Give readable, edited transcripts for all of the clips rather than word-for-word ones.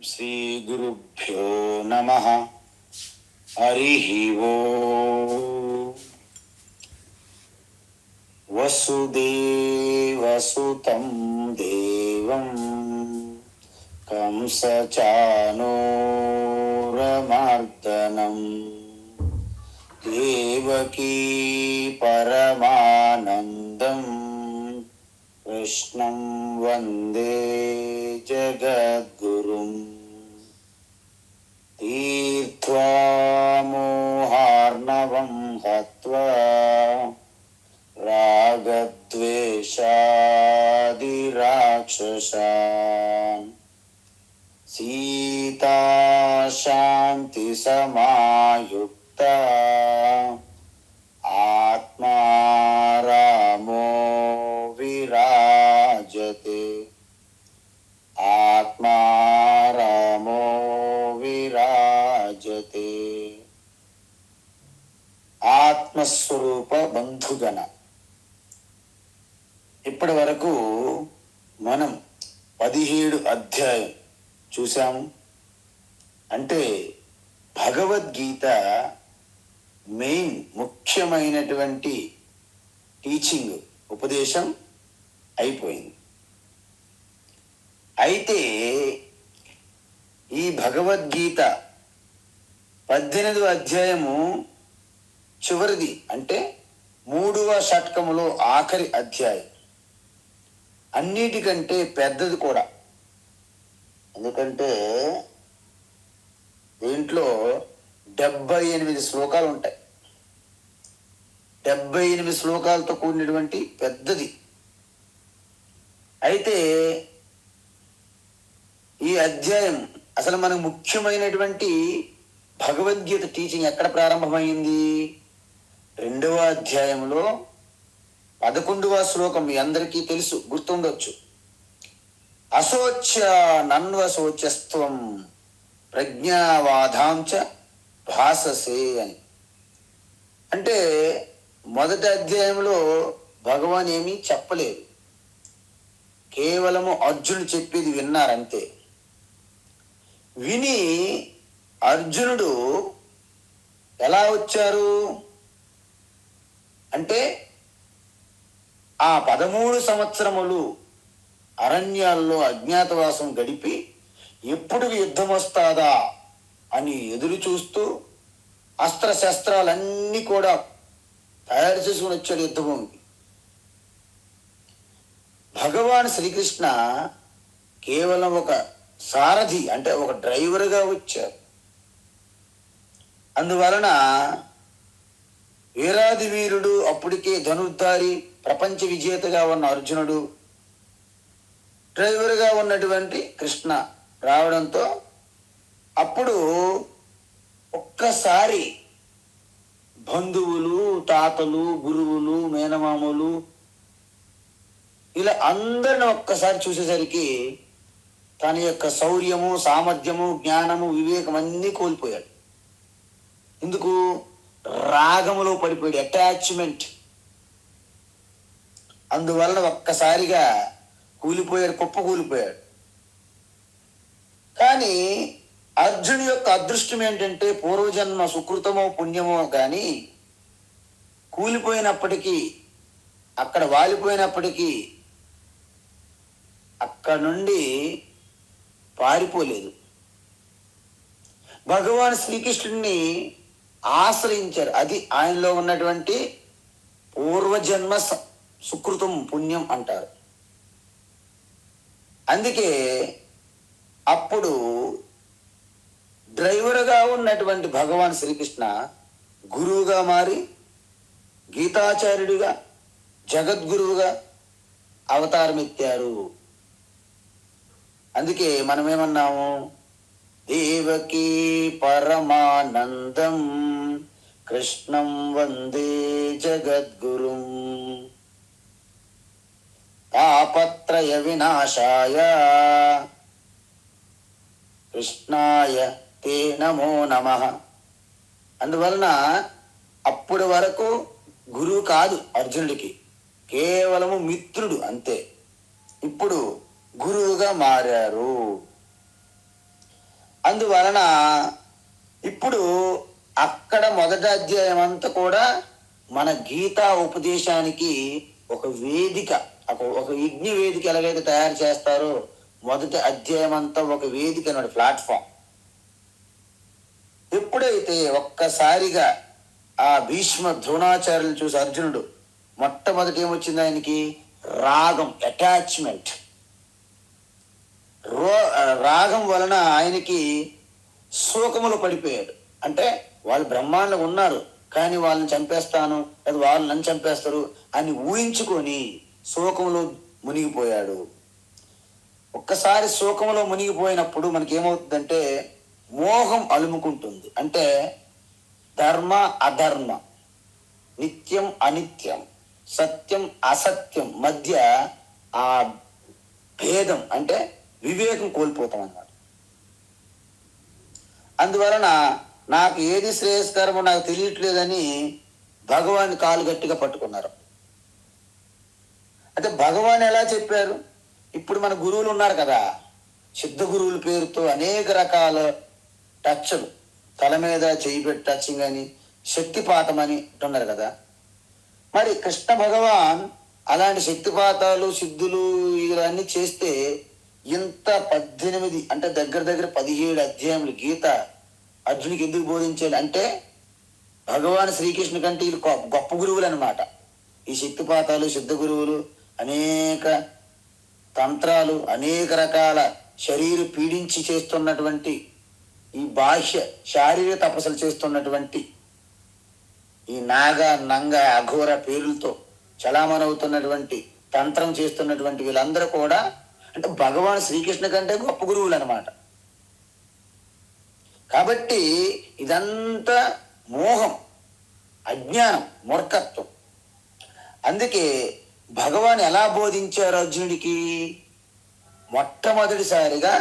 శ్రీ గురుభ్యో నమః. హరిః ఓం. వసుదేవసుతం దేవం కంసచానూరమర్దనం దేవకీ పరమానందం కృష్ణం వందే జగద్గురుం. తీర్త్వా మోహార్ణవం హత్వా రాగద్వేషాదిరాక్షసాన్ సీతా శాంతి సమాయుక్త ఆత్మా రామో విరాజతే. ఆత్మా రామో విరాజతే. ఆత్మస్వరూప బంధుగణ. ఇప్పటి వరకు మనం 17 అధ్యాయం చూసాము. అంటే భగవద్గీత మెయిన్ ముఖ్యమైనటువంటి టీచింగ్ ఉపదేశం అయిపోయింది. అయితే ఈ భగవద్గీత 18వ అధ్యాయము చివరిది, అంటే 3వ షట్కములో ఆఖరి అధ్యాయం. అన్నిటికంటే పెద్దది కూడా. ఎందుకంటే దీంట్లో 78 శ్లోకాలు ఉంటాయి. 78 శ్లోకాలతో కూడినటువంటి పెద్దది. అయితే ఈ అధ్యాయం అసలు మనకు ముఖ్యమైనటువంటి భగవద్గీత టీచింగ్ ఎక్కడ ప్రారంభమైంది? 2వ అధ్యాయంలో 11వ శ్లోకం. మీ అందరికీ తెలుసు, గుర్తుండొచ్చు. అశోచ్య నన్వశోచ్యస్త్వం ప్రజ్ఞావాదాంచ భాససే అని. అంటే మొదటి అధ్యాయంలో భగవాన్ ఏమీ చెప్పలేదు, కేవలము అర్జునుడు చెప్పేది విన్నారంతే. విని అర్జునుడు ఎలా వచ్చారు అంటే, ఆ 13 సంవత్సరములు అరణ్యాల్లో అజ్ఞాతవాసం గడిపి ఎప్పుడు యుద్ధం వస్తాదా అని ఎదురు చూస్తూ అస్త్రశస్త్రాలన్నీ కూడా తయారు చేసుకుని వచ్చాడు యుద్ధభూమికి. భగవాన్ శ్రీకృష్ణ కేవలం ఒక సారథి, అంటే ఒక డ్రైవర్గా వచ్చారు. అందువలన వీరాది వీరుడు, అప్పటికే ధనుర్ధారి, ప్రపంచ విజేతగా ఉన్న అర్జునుడు, డ్రైవర్గా ఉన్నటువంటి కృష్ణ రావడంతో అప్పుడు ఒక్కసారి బంధువులు, తాతలు, గురువులు, మేనమామలు ఇలా అందరిని ఒక్కసారి చూసేసరికి తన యొక్క శౌర్యము, సామర్థ్యము, జ్ఞానము, వివేకం అన్నీ కోల్పోయాడు. ఎందుకు? రాగములో పడిపోయాడు, అటాచ్మెంట్. అందువలన ఒక్కసారిగా కూలిపోయాడు, కూలిపోయాడు. కానీ అర్జును యొక్క అదృష్టం ఏంటంటే, పూర్వజన్మ సుకృతమో పుణ్యమో కానీ కూలిపోయినప్పటికీ, అక్కడ వాలిపోయినప్పటికీ అక్కడ నుండి పారిపోలేదు. భగవాన్ శ్రీకృష్ణుడిని ఆశ్రయించారు. అది ఆయనలో ఉన్నటువంటి పూర్వజన్మ సుకృతం, పుణ్యం అంటారు. అందుకే అప్పుడు డ్రైవర్గా ఉన్నటువంటి భగవాన్ శ్రీకృష్ణ గురువుగా మారి గీతాచార్యుడిగా, జగద్గురువుగా అవతారం ఎత్తారు. అందుకే మనమేమన్నాము? దేవకీ పరమానందం కృష్ణం వందే జగద్గురుం తాపత్రయ వినాశాయ కృష్ణాయ తే నమో నమః. అందువలన అప్పటి వరకు గురువు కాదు అర్జునుడికి, కేవలము మిత్రుడు అంతే. ఇప్పుడు గురువుగా మారారు. అందువలన ఇప్పుడు అక్కడ మొదటి అధ్యాయం అంతా కూడా మన గీతా ఉపదేశానికి ఒక వేదిక, ఒక యజ్ఞ వేదిక ఎలాగైతే తయారు చేస్తారో మొదటి అధ్యాయం అంతా ఒక వేదిక అన్నమాట, ప్లాట్ఫామ్. ఎప్పుడైతే ఒక్కసారిగా ఆ భీష్మ ద్రోణాచార్యులు చూసి అర్జునుడు మొట్టమొదటి ఏమొచ్చింది ఆయనకి? రాగం, అటాచ్మెంట్. రాగం వలన ఆయనకి శోకములో పడిపోయాడు. అంటే వాళ్ళు బ్రహ్మాండంలో ఉన్నారు, కానీ వాళ్ళని చంపేస్తాను లేదా వాళ్ళు నన్ను చంపేస్తారు అని ఊహించుకొని శోకంలో మునిగిపోయాడు. ఒక్కసారి శోకంలో మునిగిపోయినప్పుడు మనకి ఏమవుతుందంటే మోహం అలుముకుంటుంది. అంటే ధర్మ అధర్మ, నిత్యం అనిత్యం, సత్యం అసత్యం మధ్య ఆ భేదం అంటే వివేకం కోల్పోతాం అన్నమాట. అందువలన నాకు ఏది శ్రేయస్కరమో నాకు తెలియట్లేదని భగవాన్ కాలు గట్టిగా పట్టుకున్నారు. అంటే భగవాన్ ఎలా చెప్పారు? ఇప్పుడు మన గురువులు ఉన్నారు కదా, సిద్ధ గురువుల పేరుతో అనేక రకాల టచ్లు, తల మీద చేయి పెట్టి టచింగ్ అని, శక్తిపాతం అని అంటున్నారు కదా. మరి కృష్ణ భగవాన్ అలాంటి శక్తిపాతాలు సిద్ధులు ఇవన్నీ చేస్తే ఇంత 18 అంటే దగ్గర దగ్గర 17 అధ్యాయములు గీత అర్జునికి ఎందుకు బోధించాడు అంటే భగవాన్ శ్రీకృష్ణ కంటే వీళ్ళు గొప్ప గురువులు అనమాట. ఈ శక్తిపాతాలు సిద్ధ గురువులు అనేక తంత్రాలు, అనేక రకాల శరీర పీడించి చేస్తున్నటువంటి ఈ బాహ్య శారీరక తపస్సులు చేస్తున్నటువంటి ఈ నాగ నంగ అఘోర పేర్లతో చలామణవుతున్నటువంటి తంత్రం చేస్తున్నటువంటి వీళ్ళందరూ కూడా అంటే భగవాన్ శ్రీకృష్ణ కంటే గొప్ప గురువులు అనమాట. కాబట్టి ఇదంతా మోహం, అజ్ఞానం, మూర్ఖత్వం. అందుకే భగవాన్ ఎలా బోధించారు అర్జునుడికి? మొట్టమొదటిసారిగా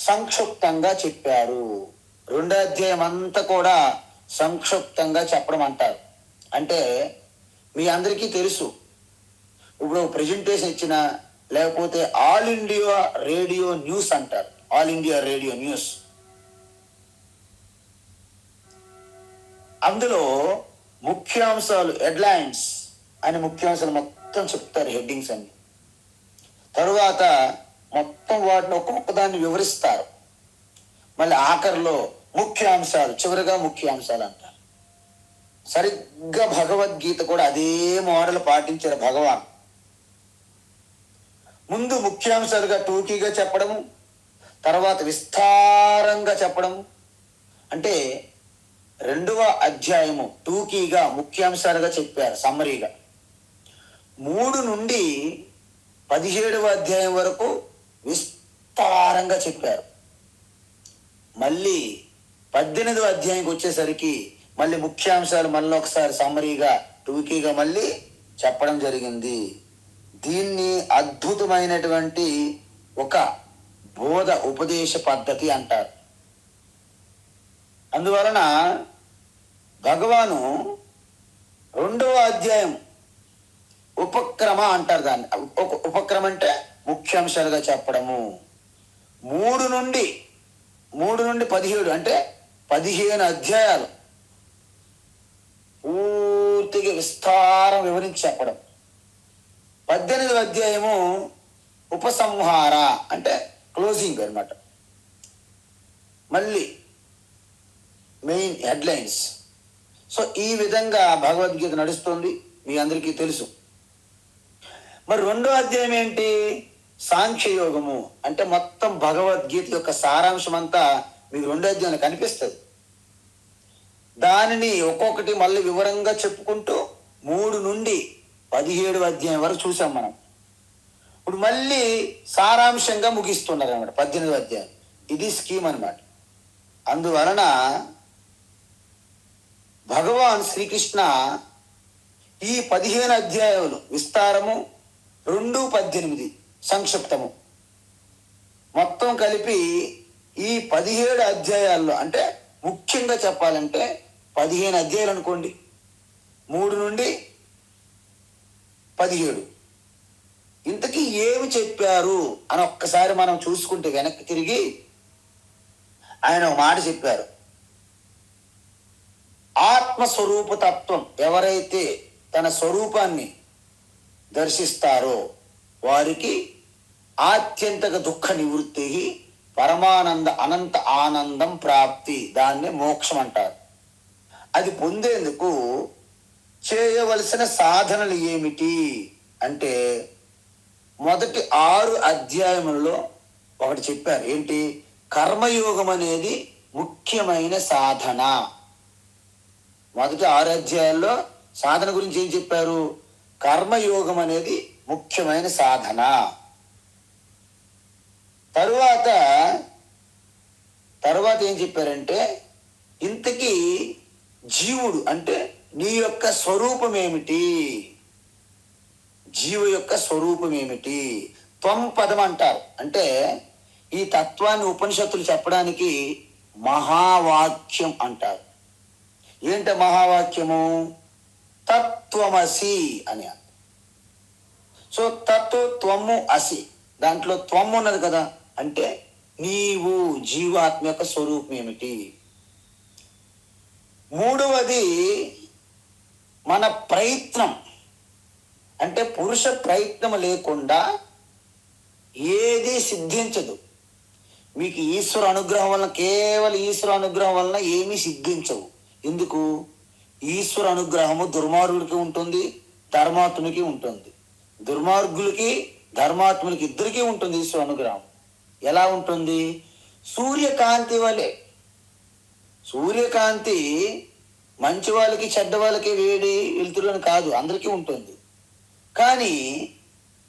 సంక్షిప్తంగా చెప్పారు. 2వ అధ్యాయం అంతా కూడా సంక్షిప్తంగా చెప్పడం అంటారు. అంటే మీ అందరికీ తెలుసు, ఇప్పుడు ప్రెజెంటేషన్ ఇచ్చిన లేకపోతే ఆల్ ఇండియా రేడియో న్యూస్ అంటారు, ఆల్ ఇండియా రేడియో న్యూస్. అందులో ముఖ్యాంశాలు, హెడ్లైన్స్ అని ముఖ్యాంశాలు మొత్తం చెప్తారు, హెడ్డింగ్స్ అన్ని. తరువాత మొత్తం వాటిని ఒక్కొక్క దాన్ని వివరిస్తారు. మళ్ళీ ఆఖరిలో ముఖ్యాంశాలు, చివరిగా ముఖ్యాంశాలు అంటారు. సరిగ్గా భగవద్గీత కూడా అదే మోడల్ పాటించారు భగవాన్. ముందు ముఖ్యాంశాలుగా టూకీగా చెప్పడము, తర్వాత విస్తారంగా చెప్పడము. అంటే 2వ అధ్యాయము టూకీగా ముఖ్యాంశాలుగా చెప్పారు, సమ్మరీగా. 3 నుండి 17వ అధ్యాయం వరకు విస్తారంగా చెప్పారు. మళ్ళీ 18వ అధ్యాయంకి వచ్చేసరికి మళ్ళీ ముఖ్యాంశాలు మళ్ళీ ఒకసారి సమ్మరీగా టూకీగా మళ్ళీ చెప్పడం జరిగింది. దీన్ని అద్భుతమైనటువంటి ఒక బోధ ఉపదేశ పద్ధతి అంటారు. అందువలన భగవాను 2వ అధ్యాయం ఉపక్రమ అంటారు దాన్ని. ఉపక్రమ అంటే ముఖ్యాంశాలుగా చెప్పడము. 3 నుండి 17 అంటే 15 అధ్యాయాలు పూర్తిగా విస్తారం వివరించి చెప్పడం. 18వ అధ్యాయము ఉపసంహార అంటే క్లోజింగ్ అనమాట. మళ్ళీ మెయిన్ హెడ్లైన్స్. సో ఈ విధంగా భగవద్గీత నడుస్తుంది, మీ అందరికీ తెలుసు. మరి 2వ అధ్యాయం ఏంటి? సాంఖ్యయోగము. అంటే మొత్తం భగవద్గీత యొక్క సారాంశం అంతా మీకు 2వ అధ్యాయంలో కనిపిస్తుంది. దానిని ఒక్కొక్కటి మళ్ళీ వివరంగా చెప్పుకుంటూ 3 నుండి 17వ అధ్యాయం వరకు చూసాం మనం. ఇప్పుడు మళ్ళీ సారాంశంగా ముగిస్తున్నారు అనమాట 18వ అధ్యాయం. ఇది స్కీమ్ అనమాట. అందువలన భగవాన్ శ్రీకృష్ణ ఈ 15 అధ్యాయాలు విస్తారము, 2:18 సంక్షిప్తము, మొత్తం కలిపి ఈ 17 అధ్యాయాల్లో, అంటే ముఖ్యంగా చెప్పాలంటే 15 అధ్యాయాలు అనుకోండి, 3 నుండి 17. ఇంతకీ ఏమి చెప్పారు అని ఒక్కసారి మనం చూసుకుంటే వెనక్కి తిరిగి ఆయన ఒక మాట చెప్పారు. ఆత్మస్వరూప తత్వం ఎవరైతే తన స్వరూపాన్ని దర్శిస్తారో వారికి ఆత్యంతక దుఃఖ నివృత్తి, పరమానంద అనంత ఆనందం ప్రాప్తి, దాన్ని మోక్షం అంటారు. అది పొందేందుకు చేయవలసిన సాధనలు ఏమిటి అంటే మొదటి 6 అధ్యాయములలో ఒకటి చెప్పారు. ఏంటి? కర్మయోగం అనేది ముఖ్యమైన సాధన. మొదటి 6 అధ్యాయాల్లో సాధన గురించి ఏం చెప్పారు? కర్మయోగం అనేది ముఖ్యమైన సాధన. తరువాత ఏం చెప్పారంటే ఇంతకీ జీవుడు అంటే నీ యొక్క స్వరూపం ఏమిటి, జీవు యొక్క స్వరూపం ఏమిటి, త్వం పదం అంటారు. అంటే ఈ తత్వాన్ని ఉపనిషత్తులు చెప్పడానికి మహావాక్యం అంటారు. ఏంట మహావాక్యము? తత్వమసి అని. సో త్వము అసి, దాంట్లో త్వము ఉన్నది కదా, అంటే నీవు జీవాత్మ యొక్క స్వరూపం ఏమిటి. మూడవది మన ప్రయత్నం, అంటే పురుష ప్రయత్నం లేకుండా ఏది సిద్ధించదు. మీకు ఈశ్వర అనుగ్రహం వలన, కేవలం ఈశ్వర అనుగ్రహం వలన ఏమీ సిద్ధించవు. ఎందుకు? ఈశ్వర అనుగ్రహము దుర్మార్గుడికి ఉంటుంది, ధర్మాత్మునికి ఉంటుంది. దుర్మార్గులకి ధర్మాత్ములకి ఇద్దరికీ ఉంటుంది ఈశ్వర అనుగ్రహం. ఎలా ఉంటుంది? సూర్యకాంతి వలె. సూర్యకాంతి మంచి వాళ్ళకి చెడ్డ వాళ్ళకి వేడి వెలుతురుని కాదు, అందరికీ ఉంటుంది. కానీ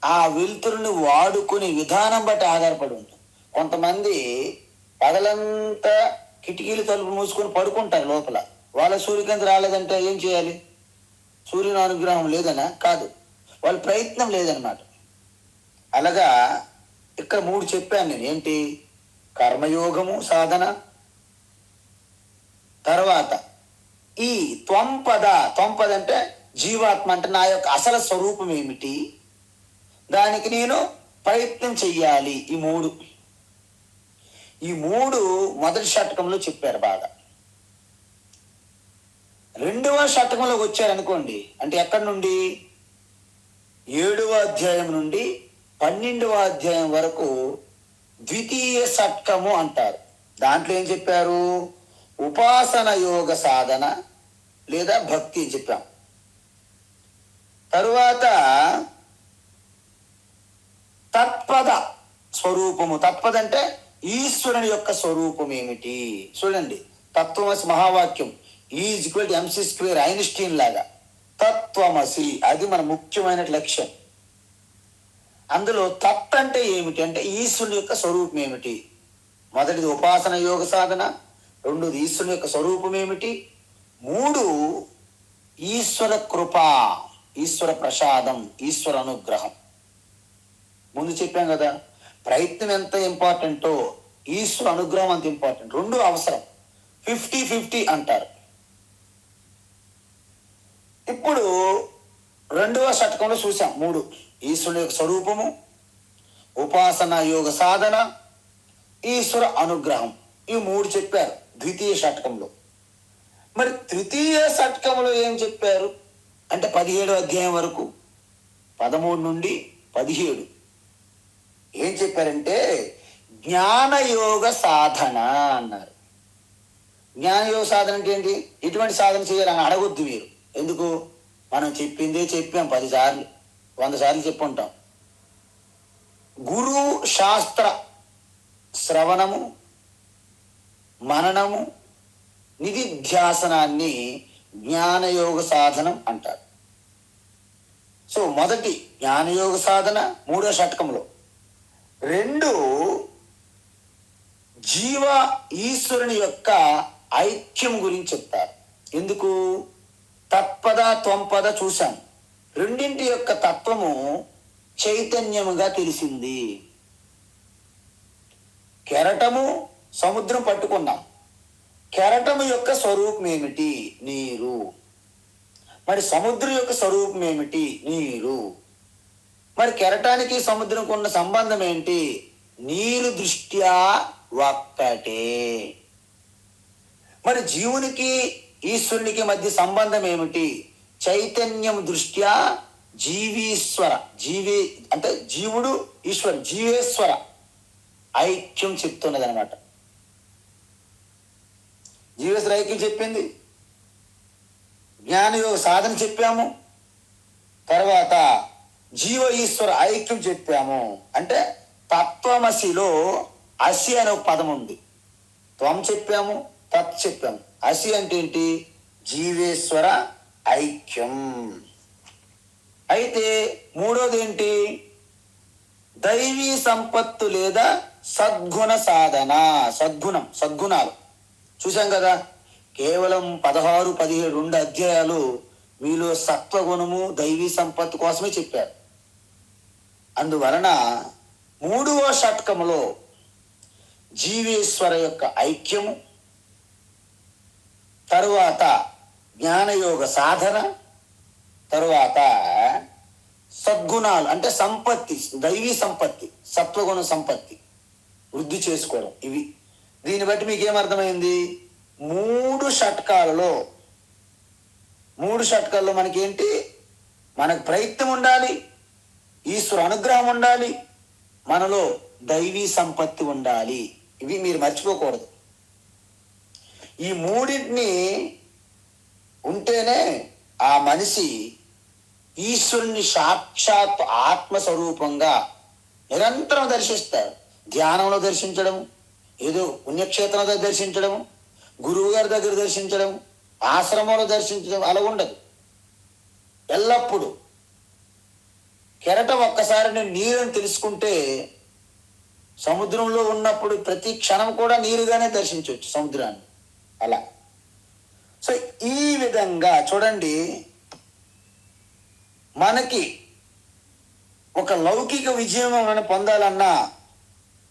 ఆ వెలుతురుని వాడుకునే విధానం బట్టి ఆధారపడి ఉంటుంది. కొంతమంది పగలంతా కిటికీలు తలుపు మూసుకొని పడుకుంటారు లోపల, వాళ్ళ సూర్యకాంతి రాలేదంటే ఏం చేయాలి? సూర్యుని అనుగ్రహం లేదనా? కాదు, వాళ్ళ ప్రయత్నం లేదనమాట. అలాగా ఇక్కడ 3 చెప్పాను నేను. ఏంటి? కర్మయోగము సాధన, తర్వాత ఈ త్వంపద అంటే జీవాత్మ అంటే నా యొక్క అసలు స్వరూపం ఏమిటి, దానికి నేను ప్రయత్నం చెయ్యాలి. ఈ మూడు మొదటి షట్కంలో చెప్పారు బాగా. రెండవ షట్కంలోకి వచ్చారనుకోండి, అంటే ఎక్కడి నుండి? 7వ అధ్యాయం నుండి 12వ అధ్యాయం వరకు ద్వితీయ షట్కము అంటారు. దాంట్లో ఏం చెప్పారు? ఉపాసన యోగ సాధన లేదా భక్తి అని చెప్పాం. తరువాత తత్పద స్వరూపము. తత్పద అంటే ఈశ్వరుని యొక్క స్వరూపం ఏమిటి. చూడండి, తత్వమసి మహావాక్యం is equal to MC² Einstein లాగా. తత్వమసి అది మన ముఖ్యమైన లక్ష్యం. అందులో తత్ అంటే ఏమిటి అంటే ఈశ్వరుని యొక్క స్వరూపం ఏమిటి. మొదటిది ఉపాసన యోగ సాధన, రెండోది ఈశ్వరుని యొక్క స్వరూపం ఏమిటి, 3 ఈశ్వర కృప, ఈశ్వర ప్రసాదం, ఈశ్వర అనుగ్రహం. ముందు చెప్పాం కదా, ప్రయత్నం ఎంత ఇంపార్టెంటో ఈశ్వర అనుగ్రహం అంత ఇంపార్టెంట్. 2 అవసరం. 50-50 అంటారు. ఇప్పుడు 2వ షట్కంలో చూసాం 3: ఈశ్వరుని యొక్క స్వరూపము, ఉపాసన యోగ సాధన, ఈశ్వర అనుగ్రహం. ఈ 3 చెప్పారు ద్వితీయ షట్కంలో. మరి తృతీయ షట్కంలో ఏం చెప్పారు అంటే 17వ అధ్యాయం వరకు 13 నుండి 17 ఏం చెప్పారంటే జ్ఞానయోగ సాధన అన్నారు. జ్ఞానయోగ సాధన అంటే ఏంటి? ఇటువంటి సాధన చేయాలని అడగొద్దు మీరు. ఎందుకు? మనం చెప్పిందే చెప్పాం 10 సార్లు 100 సార్లు చెప్పుంటాం. గురు శాస్త్ర శ్రవణము, మననము, నిధిధ్యాసనాన్ని జ్ఞానయోగ సాధనం అంటారు. సో మొదటి జ్ఞానయోగ సాధన 3వ షట్కంలో, 2 జీవ ఈశ్వరుని యొక్క ఐక్యం గురించి చెప్తారు. ఎందుకు? తత్పద త్వంపద చూశాం. రెండింటి యొక్క తత్వము చైతన్యముగా తెలిసింది. కెరటము సముద్రం పట్టుకున్నాం. కెరటము యొక్క స్వరూపం ఏమిటి? నీరు. మరి సముద్రం యొక్క స్వరూపం ఏమిటి? నీరు. మరి కెరటానికి సముద్రంకు ఉన్న సంబంధం ఏంటి? నీరు దృష్ట్యా ఒక్కటే. మరి జీవునికి ఈశ్వరునికి మధ్య సంబంధం ఏమిటి? చైతన్యం దృష్ట్యా జీవీశ్వర, జీవి అంటే జీవుడు ఈశ్వరు, జీవేశ్వర ఐక్యం చెప్తున్నది అనమాట. జీవేశ్వర ఐక్యం చెప్పింది, జ్ఞానయోగ సాధన చెప్పాము, తర్వాత జీవ ఈశ్వర ఐక్యం చెప్పాము. అంటే తత్వమసిలో అసి అనే ఒక పదం ఉంది. త్వం చెప్పాము, తత్ చెప్పాము. అసి అంటే ఏంటి? జీవేశ్వర ఐక్యం. అయితే మూడోది ఏంటి? దైవీ సంపత్తు లేదా సద్గుణ సాధన. సద్గుణాలు చూసాం కదా. కేవలం 16, 17, 2 అధ్యాయాలు మీలో సత్వగుణము దైవీ సంపత్తు కోసమే చెప్పారు. అందువలన 3వ షట్కములో జీవేశ్వర యొక్క ఐక్యము, తరువాత జ్ఞానయోగ సాధన, తరువాత సద్గుణాలు అంటే సంపత్తి, దైవీ సంపత్తి, సత్వగుణ సంపత్తి వృద్ధి చేసుకోవడం. ఇవి దీన్ని బట్టి మీకేమర్థమైంది? 3 షట్కాలలో మనకేంటి? మనకు ప్రయత్నం ఉండాలి, ఈశ్వర అనుగ్రహం ఉండాలి, మనలో దైవీ సంపత్తి ఉండాలి. ఇవి మీరు మర్చిపోకూడదు. ఈ మూడింటిని ఉంటేనే ఆ మనిషి ఈశ్వరుని సాక్షాత్ ఆత్మస్వరూపంగా నిరంతరం దర్శిస్తారు. ధ్యానంలో దర్శించడం, ఏదో పుణ్యక్షేత్రంలో దర్శించడం, గురువు గారి దగ్గర దర్శించడం, ఆశ్రమంలో దర్శించడం అలా ఉండదు. ఎల్లప్పుడూ కెరటం ఒక్కసారి నేను నీరుని తెలుసుకుంటే సముద్రంలో ఉన్నప్పుడు ప్రతి క్షణం కూడా నీరుగానే దర్శించవచ్చు సముద్రాన్ని. అలా సో ఈ విధంగా చూడండి, మనకి ఒక లౌకిక విజయం మనం పొందాలన్నా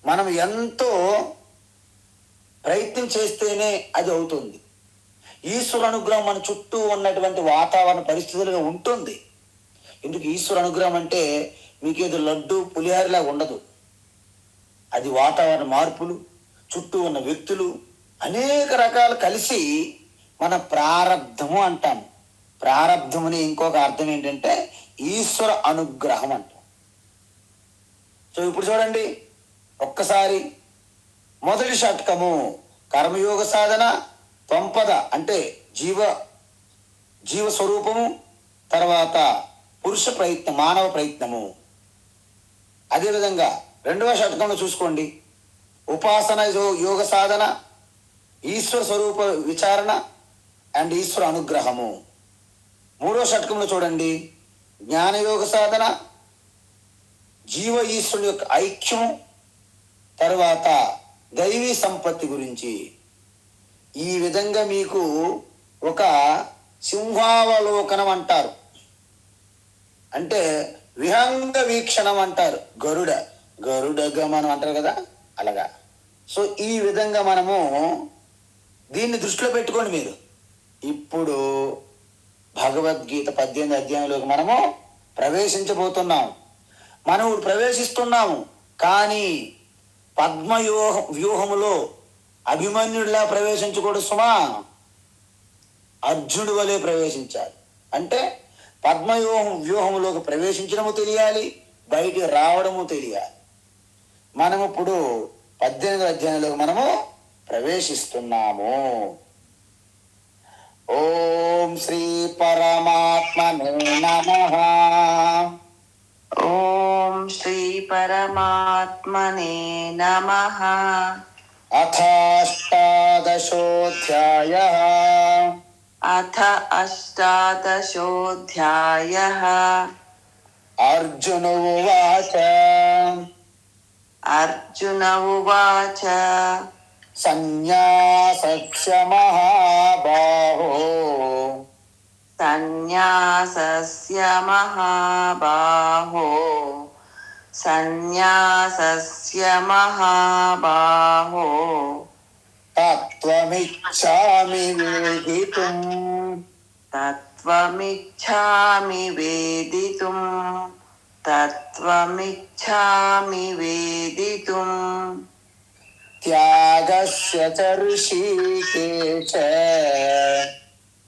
మనం ఎంతో ప్రయత్నం చేస్తేనే అది అవుతుంది. ఈశ్వర అనుగ్రహం మన చుట్టూ ఉన్నటువంటి వాతావరణ పరిస్థితులుగా ఉంటుంది. ఎందుకు ఈశ్వర అనుగ్రహం అంటే మీకేదో లడ్డు పులిహారిలా ఉండదు. అది వాతావరణ మార్పులు, చుట్టూ ఉన్న వ్యక్తులు, అనేక రకాలు కలిసి మన ప్రారబ్ధము అంటాము. ప్రారబ్ధముని ఇంకొక అర్థం ఏంటంటే ఈశ్వర అనుగ్రహం అంటాం. సో ఇప్పుడు చూడండి ఒక్కసారి మొదటి షట్కము కర్మయోగ సాధన, త్వంపద అంటే జీవ స్వరూపము, తర్వాత పురుష ప్రయత్నం, మానవ ప్రయత్నము. అదేవిధంగా 2వ షట్కంలో చూసుకోండి, ఉపాసన యోగ సాధన, ఈశ్వర స్వరూప విచారణ అండ్ ఈశ్వర అనుగ్రహము. 3వ షట్కంలో చూడండి, జ్ఞానయోగ సాధన, జీవ ఈశ్వరుని యొక్క ఐక్యము, తర్వాత దైవీ సంపత్తి గురించి. ఈ విధంగా మీకు ఒక సింహావలోకనం అంటారు, అంటే విహంగ వీక్షణం అంటారు. గరుడ గమనం అంటారు కదా, అలాగా. సో ఈ విధంగా మనము దీన్ని దృష్టిలో పెట్టుకోండి. మీరు ఇప్పుడు భగవద్గీత 18 అధ్యాయంలోకి మనము ప్రవేశించబోతున్నాము. మనం ప్రవేశిస్తున్నాము, కానీ వ్యూహములో అభిమన్యుడిలా ప్రవేశించకూడదు సుమా. అర్జునుడి వలె ప్రవేశించాలి. అంటే వ్యూహములోకి ప్రవేశించడము తెలియాలి, బయటికి రావడము తెలియాలి. మనము ఇప్పుడు 18వ అధ్యాయంలోకి మనము ప్రవేశిస్తున్నాము. ఓం శ్రీ పరమాత్మనే నమః. ఓం శ్రీ పరమాత్మనే నమః. అథాష్టాదశోऽధ్యాయః. అథ అష్టాదశోऽధ్యాయః. అర్జున ఉవాచ. అర్జున ఉవాచ. సన్యాసస్య మహాబాహో. సన్యాసస్య మహాబాహో. సన్యాసస్య మహాబాహో. తత్వమిచ్ఛామి వేదితుం. తత్వమిచ్ఛామి వేదితుం. తత్వమిచ్ఛామి వేదితుం. త్యాగస్య చ ఋషికేశ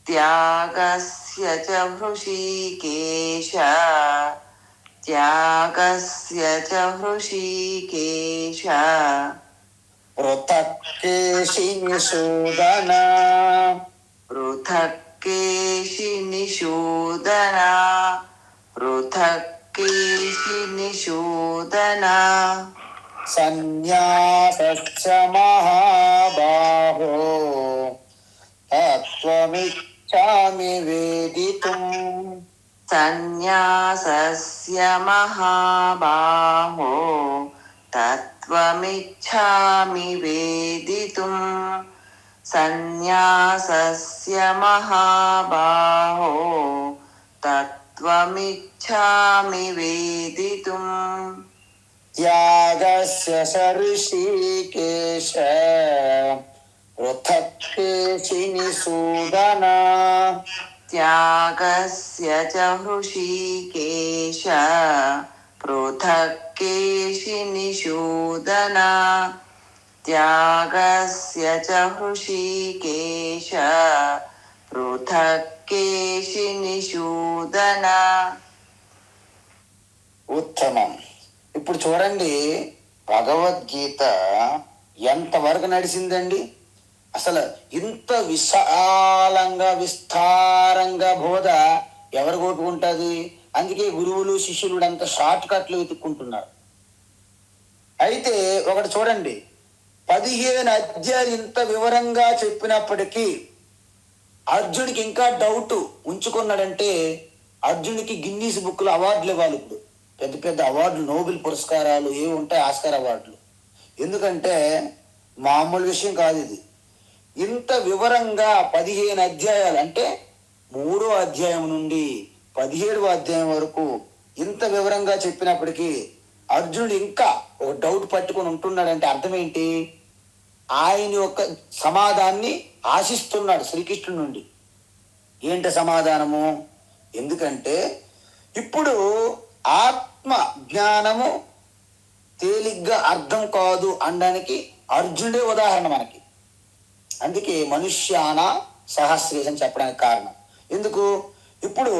త్యాగస్య చ హృషీకేశ త్యాగస్య చ హృషీకేశ పృథక్ కేశినిషూదన పృథక్ కేశి నిషూదన పృథక్ కేశి నిషూదన సన్యాసచ్చ మహాబాహో తత్వమిచ్ఛామి వేదితుం సన్యాసస్య మహాబాహో తత్వమిచ్ఛామి వేదితుం సన్యాసస్య మహాబాహో తత్వమిచ్ఛామి వేదితుం త్యాగస్య చ ఋషికేశ పృథక్ కేశినిషూదన త్యాగస్య చ హృషీకేశ పృథక్ కేశి నిషూదన త్యాగస్య చ హృషీకేశ పృథక్ కేశి నిషూదన. ఉత్తమం. ఇప్పుడు చూడండి, భగవద్గీత ఎంతవరకు నడిచిందండి. అసలు ఇంత విశాలంగా విస్తారంగా బోధ ఎవరు కొట్టుకుంటుంది. అందుకే గురువులు శిష్యులు అంత షార్ట్ కట్లు వెతుక్కుంటున్నారు. అయితే ఒకటి చూడండి, 15 అధ్యాయులు ఇంత వివరంగా చెప్పినప్పటికీ అర్జునుడికి ఇంకా డౌట్ ఉంచుకున్నాడంటే అర్జునుడికి గిన్నీస్ బుక్లో అవార్డులు ఇవ్వాలి. ఇప్పుడు పెద్ద పెద్ద అవార్డులు, నోబెల్ పురస్కారాలు ఏవి ఉంటాయి, ఆస్కార్ అవార్డులు. ఎందుకంటే మామూలు విషయం కాదు ఇది. ఇంత వివరంగా 15 అధ్యాయాలు అంటే 3వ అధ్యాయం నుండి 17వ అధ్యాయం వరకు ఇంత వివరంగా చెప్పినప్పటికీ అర్జునుడు ఇంకా ఒక డౌట్ పట్టుకొని ఉంటున్నాడంటే అర్థం ఏంటి? ఆయన యొక్క సమాధానాన్ని ఆశిస్తున్నాడు శ్రీకృష్ణుడి నుండి. ఏంటి సమాధానము? ఎందుకంటే ఇప్పుడు ఆత్మ జ్ఞానము తేలిగ్గా అర్థం కాదు అనడానికి అర్జునుడే ఉదాహరణ మనకి. అందుకే మనుష్యాన సహస్రేషం చెప్పడానికి కారణం. ఎందుకు? ఇప్పుడు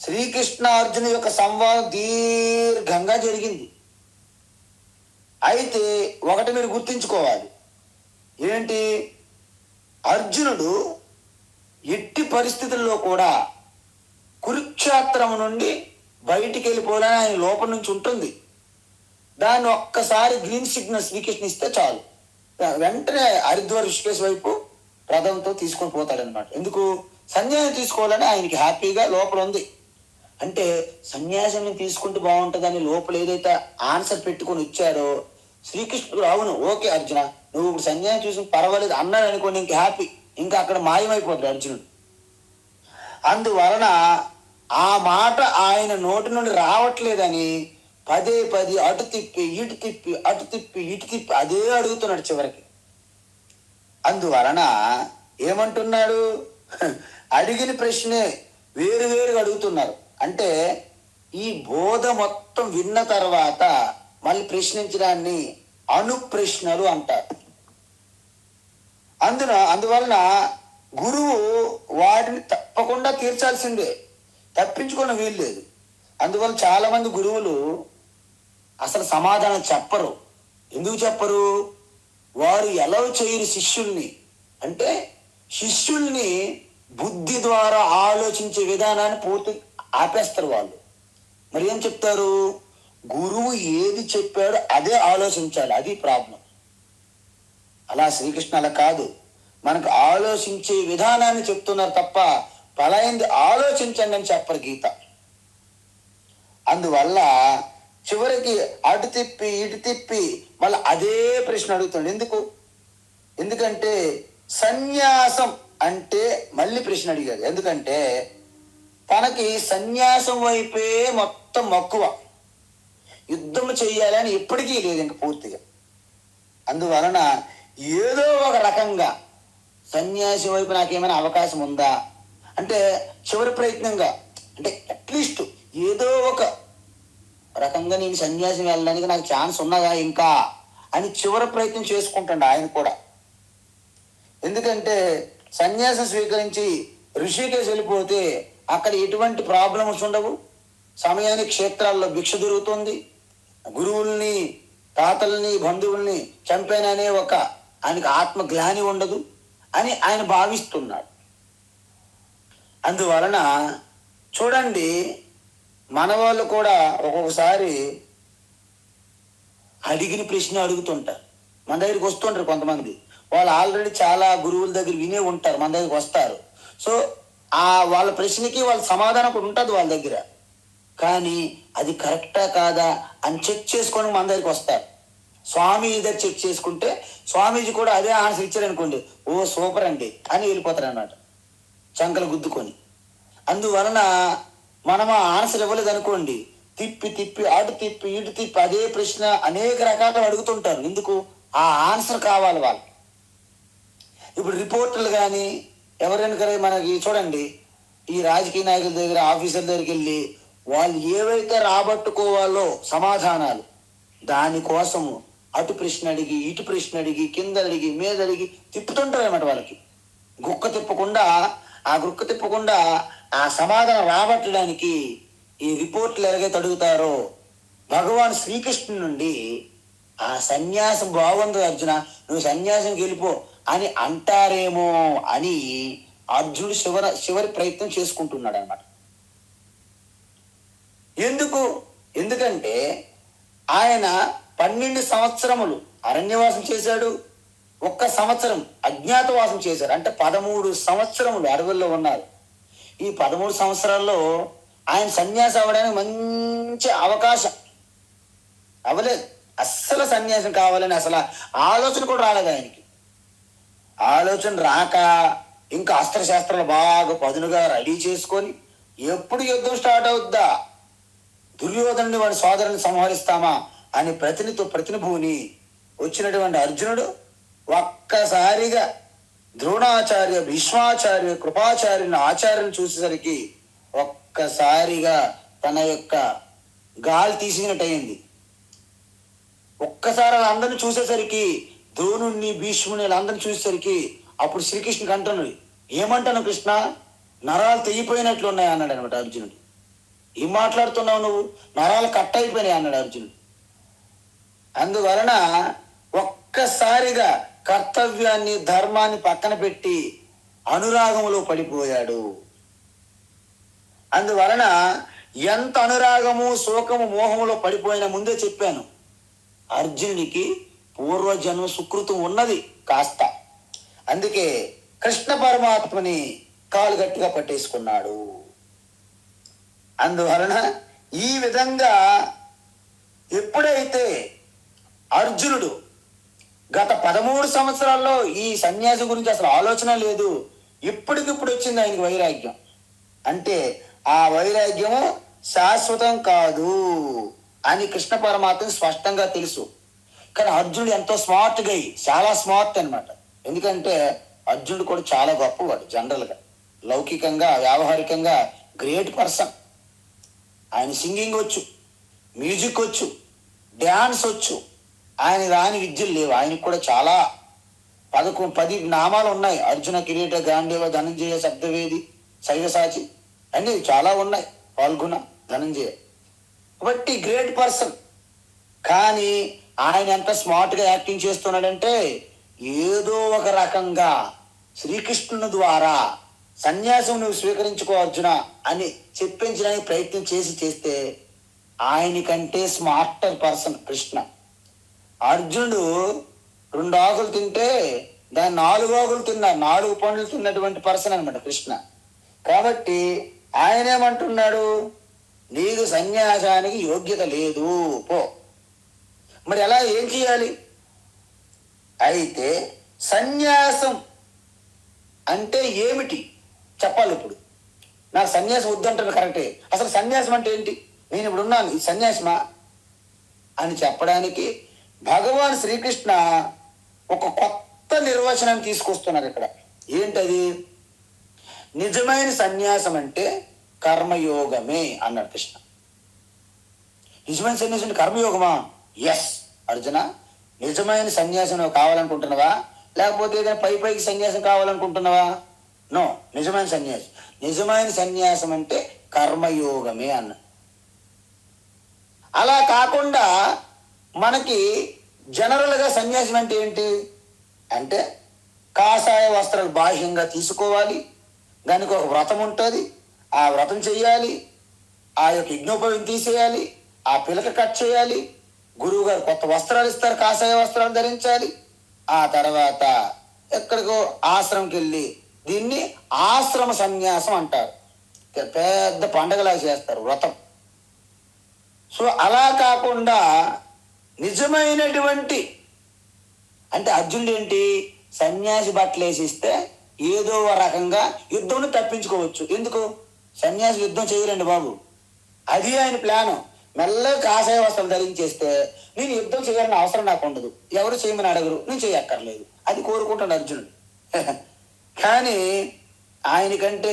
శ్రీకృష్ణ అర్జున యొక్క సంవాదం దీర్ఘంగా జరిగింది. అయితే ఒకటి మీరు గుర్తుంచుకోవాలి, ఏంటి? అర్జునుడు ఎట్టి పరిస్థితుల్లో కూడా కురుక్షేత్రం నుండి బయటికి వెళ్ళిపోవాలని ఆయన లోపల నుంచి ఉంటుంది. దాన్ని ఒక్కసారి గ్రీన్ సిగ్నల్ శ్రీకృష్ణ ఇస్తే చాలు, వెంటనే హరిద్వార్ ఋషికేశ్ వైపు రథంతో తీసుకొని పోతాడనమాట. ఎందుకు? సన్యాసం తీసుకోవాలని ఆయనకి హ్యాపీగా లోపల ఉంది. అంటే సన్యాసం తీసుకుంటే బాగుంటుందని లోపల ఏదైతే ఆన్సర్ పెట్టుకొని వచ్చారో శ్రీకృష్ణుడు, అవును ఓకే అర్జున, నువ్వు ఇప్పుడు సన్యాసం చూసి పర్వాలేదు అన్నాడు అనుకోండి, ఇంక హ్యాపీ, ఇంకా అక్కడ మాయమైపోతాడు అర్జునుడు. అందువలన ఆ మాట ఆయన నోటి నుండి రావట్లేదని పదే అటు తిప్పి ఇటు తిప్పి అటు తిప్పి ఇటు తిప్పి అదే అడుగుతున్నాడు చివరికి. అందువలన ఏమంటున్నాడు? అడిగిన ప్రశ్నే వేరువేరుగా అడుగుతున్నారు. అంటే ఈ బోధ మొత్తం విన్న తర్వాత మళ్ళీ ప్రశ్నించడాన్ని అనుప్రశ్నలు అంటారు. అందువలన గురువు వాటిని తప్పకుండా తీర్చాల్సిందే, తప్పించుకొని వీల్లేదు. అందువల్ల చాలా మంది గురువులు అసలు సమాధానం చెప్పరు. ఎందుకు చెప్పరు? వారు ఎలా చేయరు శిష్యుల్ని. అంటే శిష్యుల్ని బుద్ధి ద్వారా ఆలోచించే విధానాన్ని పూర్తి ఆపేస్తారు వాళ్ళు. మరి ఏం చెప్తారు? గురువు ఏది చెప్పాడో అదే ఆలోచించాలి, అది ప్రాబ్లం. అలా శ్రీకృష్ణ అలా కాదు, మనకు ఆలోచించే విధానాన్ని చెప్తున్నారు తప్ప పలాయింది ఆలోచించండి అని చెప్పరు గీత. అందువల్ల చివరికి అటు తిప్పి ఇటు తిప్పి మళ్ళీ అదే ప్రశ్న అడుగుతాడు. ఎందుకంటే సన్యాసం అంటే మళ్ళీ ప్రశ్న అడిగాడు. ఎందుకంటే తనకి సన్యాసం వైపే మొత్తం మక్కువ, యుద్ధం చెయ్యాలని ఎప్పటికీ లేదు ఇంక పూర్తిగా. అందువలన ఏదో ఒక రకంగా సన్యాసం వైపు నాకేమైనా అవకాశం ఉందా అంటే చివరి ప్రయత్నంగా, అంటే అట్లీస్ట్ ఏదో ఒక రకంగా నేను సన్యాసం వెళ్ళడానికి నాకు ఛాన్స్ ఉన్నదా ఇంకా అని చివరి ప్రయత్నం చేసుకుంటాడు ఆయన కూడా. ఎందుకంటే సన్యాసం స్వీకరించి ఋషికేశ్ వెళ్ళిపోతే అక్కడ ఎటువంటి ప్రాబ్లమ్స్ ఉండవు, సమయానికి క్షేత్రాల్లో భిక్ష దొరుకుతుంది, గురువుల్ని తాతల్ని బంధువుల్ని చంపాననే ఒక ఆయనకు ఆత్మగ్లాని ఉండదు అని ఆయన భావిస్తున్నాడు. అందువలన చూడండి, మన వాళ్ళు కూడా ఒక్కొక్కసారి అడిగిన ప్రశ్న అడుగుతుంటారు. మన దగ్గరికి వస్తుంటారు కొంతమంది, వాళ్ళు ఆల్రెడీ చాలా గురువుల దగ్గర వినే ఉంటారు, మన దగ్గరికి వస్తారు. సో వాళ్ళ ప్రశ్నకి వాళ్ళ సమాధానం కూడా ఉంటుంది వాళ్ళ దగ్గర, కానీ అది కరెక్టా కాదా అని చెక్ చేసుకొని మన దగ్గరికి వస్తారు. స్వామీజీ దగ్గర చెక్ చేసుకుంటే స్వామీజీ కూడా అదే ఆన్సర్ ఇచ్చారనుకోండి, ఓ సూపర్ అండి అని వెళ్ళిపోతారు అన్నమాట, చంకలు గుద్దుకొని. అందువలన మనం ఆ ఆన్సర్ ఇవ్వలేదు అనుకోండి, తిప్పి తిప్పి అటు తిప్పి ఇటు తిప్పి అదే ప్రశ్న అనేక రకాలుగా అడుగుతుంటారు. ఎందుకు? ఆ ఆన్సర్ కావాలి వాళ్ళకి. ఇప్పుడు రిపోర్టర్లు కానీ ఎవరైనా కానీ మనకి చూడండి, ఈ రాజకీయ నాయకుల దగ్గర ఆఫీసర్ల దగ్గరికి వెళ్ళి వాళ్ళు ఏవైతే రాబట్టుకోవాలో సమాధానాలు, దానికోసము అటు ప్రశ్న అడిగి ఇటు ప్రశ్న అడిగి కింద అడిగి మీద అడిగి తిప్పుతుంటారు అన్నమాట. వాళ్ళకి గుక్క తిప్పకుండా ఆ సమాధానం రాబట్టడానికి ఈ రిపోర్ట్లు ఎలాగైతే అడుగుతారో భగవాన్ శ్రీకృష్ణుడి నుండి ఆ సన్యాసం బాగుంది అర్జున, నువ్వు సన్యాసంకి వెళ్ళిపో అని అంటారేమో అని అర్జునుడు చివరి ప్రయత్నం చేసుకుంటున్నాడు అన్నమాట. ఎందుకంటే ఆయన 12 సంవత్సరములు అరణ్యవాసం చేశాడు, 1 సంవత్సరం అజ్ఞాతవాసం చేశారు. అంటే 13 సంవత్సరములు అడవుల్లో ఉన్నారు. ఈ 13 సంవత్సరాల్లో ఆయన సన్యాసి అవ్వడానికి మంచి అవకాశం అవ్వలేదు. అస్సలు సన్యాసం కావాలని అసలు ఆలోచన కూడా రాలేదు ఆయనకి. ఆలోచన రాక ఇంకా అస్త్రశాస్త్రాలు బాగా పదునుగా రెడీ చేసుకొని ఎప్పుడు యుద్ధం స్టార్ట్ అవుద్దా, దుర్యోధనుని వాడి సోదరుని సంహరిస్తామా అని ప్రతినిభూని వచ్చినటువంటి అర్జునుడు ఒక్కసారిగా ద్రోణాచార్య, భీష్మాచార్య, కృపాచార్యుని ఆచార్యుని చూసేసరికి ఒక్కసారిగా తన యొక్క గాలి తీసినట్టు అయింది. ఒక్కసారి వాళ్ళందరినీ చూసేసరికి, ద్రోణుణ్ణి భీష్ముని వాళ్ళందరినీ చూసేసరికి అప్పుడు శ్రీకృష్ణుడికి అంటున్నాడు, ఏమంటాను కృష్ణ, నరాలు తెగిపోయినట్లు ఉన్నాయి అన్నాడు అనమాట అర్జునుడు. ఏం మాట్లాడుతున్నావు నువ్వు, నరాలు కట్ అయిపోయినాయి అన్నాడు అర్జునుడు. అందువలన ఒక్కసారిగా కర్తవ్యాన్ని ధర్మాన్ని పక్కన పెట్టి అనురాగంలో పడిపోయాడు. అందువలన ఎంత అనురాగము శోకము మోహములో పడిపోయినా ముందే చెప్పాను, అర్జునునికి పూర్వజన్మ సుకృతం ఉన్నది కాస్త. అందుకే కృష్ణ పరమాత్మని కాలు గట్టిగా పట్టేసుకున్నాడు. అందువలన ఈ విధంగా ఎప్పుడైతే అర్జునుడు గత 13 సంవత్సరాల్లో ఈ సన్యాసం గురించి అసలు ఆలోచన లేదు, ఇప్పటికిప్పుడు వచ్చింది ఆయనకి వైరాగ్యం. అంటే ఆ వైరాగ్యము శాశ్వతం కాదు అని కృష్ణ పరమాత్మ స్పష్టంగా తెలుసు. కానీ అర్జునుడు ఎంతో స్మార్ట్ గా, చాలా స్మార్ట్ అనమాట. ఎందుకంటే అర్జునుడు కూడా చాలా గొప్పవాడు, జనరల్గా లౌకికంగా వ్యావహారికంగా గ్రేట్ పర్సన్. ఆయన సింగింగ్ వచ్చు, మ్యూజిక్ వచ్చు, డ్యాన్స్ వచ్చు, ఆయన రాని విద్యలు లేవు. ఆయనకు కూడా చాలా 10 నామాలు ఉన్నాయి. అర్జున, కిరీట, గాంధీవ, ధనంజయ, శబ్దవేది, శైవసాచి అన్ని చాలా ఉన్నాయి, పాల్గొన, ధనంజయ. కాబట్టి గ్రేట్ పర్సన్. కానీ ఆయన ఎంత స్మార్ట్ గా యాక్టింగ్ చేస్తున్నాడంటే, ఏదో ఒక రకంగా శ్రీకృష్ణుని ద్వారా సన్యాసం నువ్వు స్వీకరించుకో అర్జున అని చెప్పించడానికి ప్రయత్నం చేస్తే ఆయనకంటే స్మార్టర్ పర్సన్ కృష్ణ. అర్జునుడు 2 ఆకులు తింటే దాన్ని 4 ఆకులు తిన్నారు, 4 పండ్లు తిన్నటువంటి పర్సన్ అనమాట కృష్ణ. కాబట్టి ఆయన ఏమంటున్నాడు, నీకు సన్యాసానికి యోగ్యత లేదు, పో. మరి అలా ఏం చేయాలి? అయితే సన్యాసం అంటే ఏమిటి చెప్పాలి. ఇప్పుడు నాకు సన్యాసం వద్దంటారు కరెక్టే, అసలు సన్యాసం అంటే ఏంటి, నేను ఇప్పుడు ఉన్నాను, ఈ సన్యాసమా అని చెప్పడానికి భగవాన్ శ్రీకృష్ణ ఒక కొత్త నిర్వచనం తీసుకొస్తున్నారు ఇక్కడ. ఏంటది? నిజమైన సన్యాసం అంటే కర్మయోగమే అన్నాడు కృష్ణ. నిజమైన సన్యాసం అంటే కర్మయోగమా? ఎస్ అర్జున, నిజమైన సన్యాసం నువ్వు కావాలనుకుంటున్నావా, లేకపోతే ఏదైనా పైకి సన్యాసం కావాలనుకుంటున్నావా? నో, నిజమైన సన్యాసం. నిజమైన సన్యాసం అంటే కర్మయోగమే అన్న. అలా కాకుండా మనకి జనరల్గా సన్యాసం అంటే ఏంటి అంటే కాషాయ వస్త్రాలు బాహ్యంగా తీసుకోవాలి, దానికి ఒక వ్రతం ఉంటుంది, ఆ వ్రతం చేయాలి, ఆ యొక్క యజ్ఞోపవం తీసేయాలి, ఆ పిలక కట్ చేయాలి, గురువు గారు కొత్త వస్త్రాలు ఇస్తారు, కాషాయ వస్త్రాలు ధరించాలి. ఆ తర్వాత ఎక్కడికో ఆశ్రమంకి వెళ్ళి దీన్ని ఆశ్రమ సన్యాసం అంటారు. పెద్ద పండగలా చేస్తారు వ్రతం. సో అలా కాకుండా నిజమైనటువంటి అంటే అర్జునుడు ఏంటి, సన్యాసి బట్టలు వేసిస్తే ఏదో రకంగా యుద్ధంను తప్పించుకోవచ్చు. ఎందుకు? సన్యాసి యుద్ధం చేయరండి బాబు, అది ఆయన ప్లాను. మెల్లగా కాషాయ వస్త్రాలు ధరించేస్తే నేను యుద్ధం చేయాలని అవసరం నాకు ఉండదు, ఎవరు చేయమని అడగరు, నేను చేయక్కర్లేదు, అది కోరుకుంటాడు అర్జునుడు. కానీ ఆయనకంటే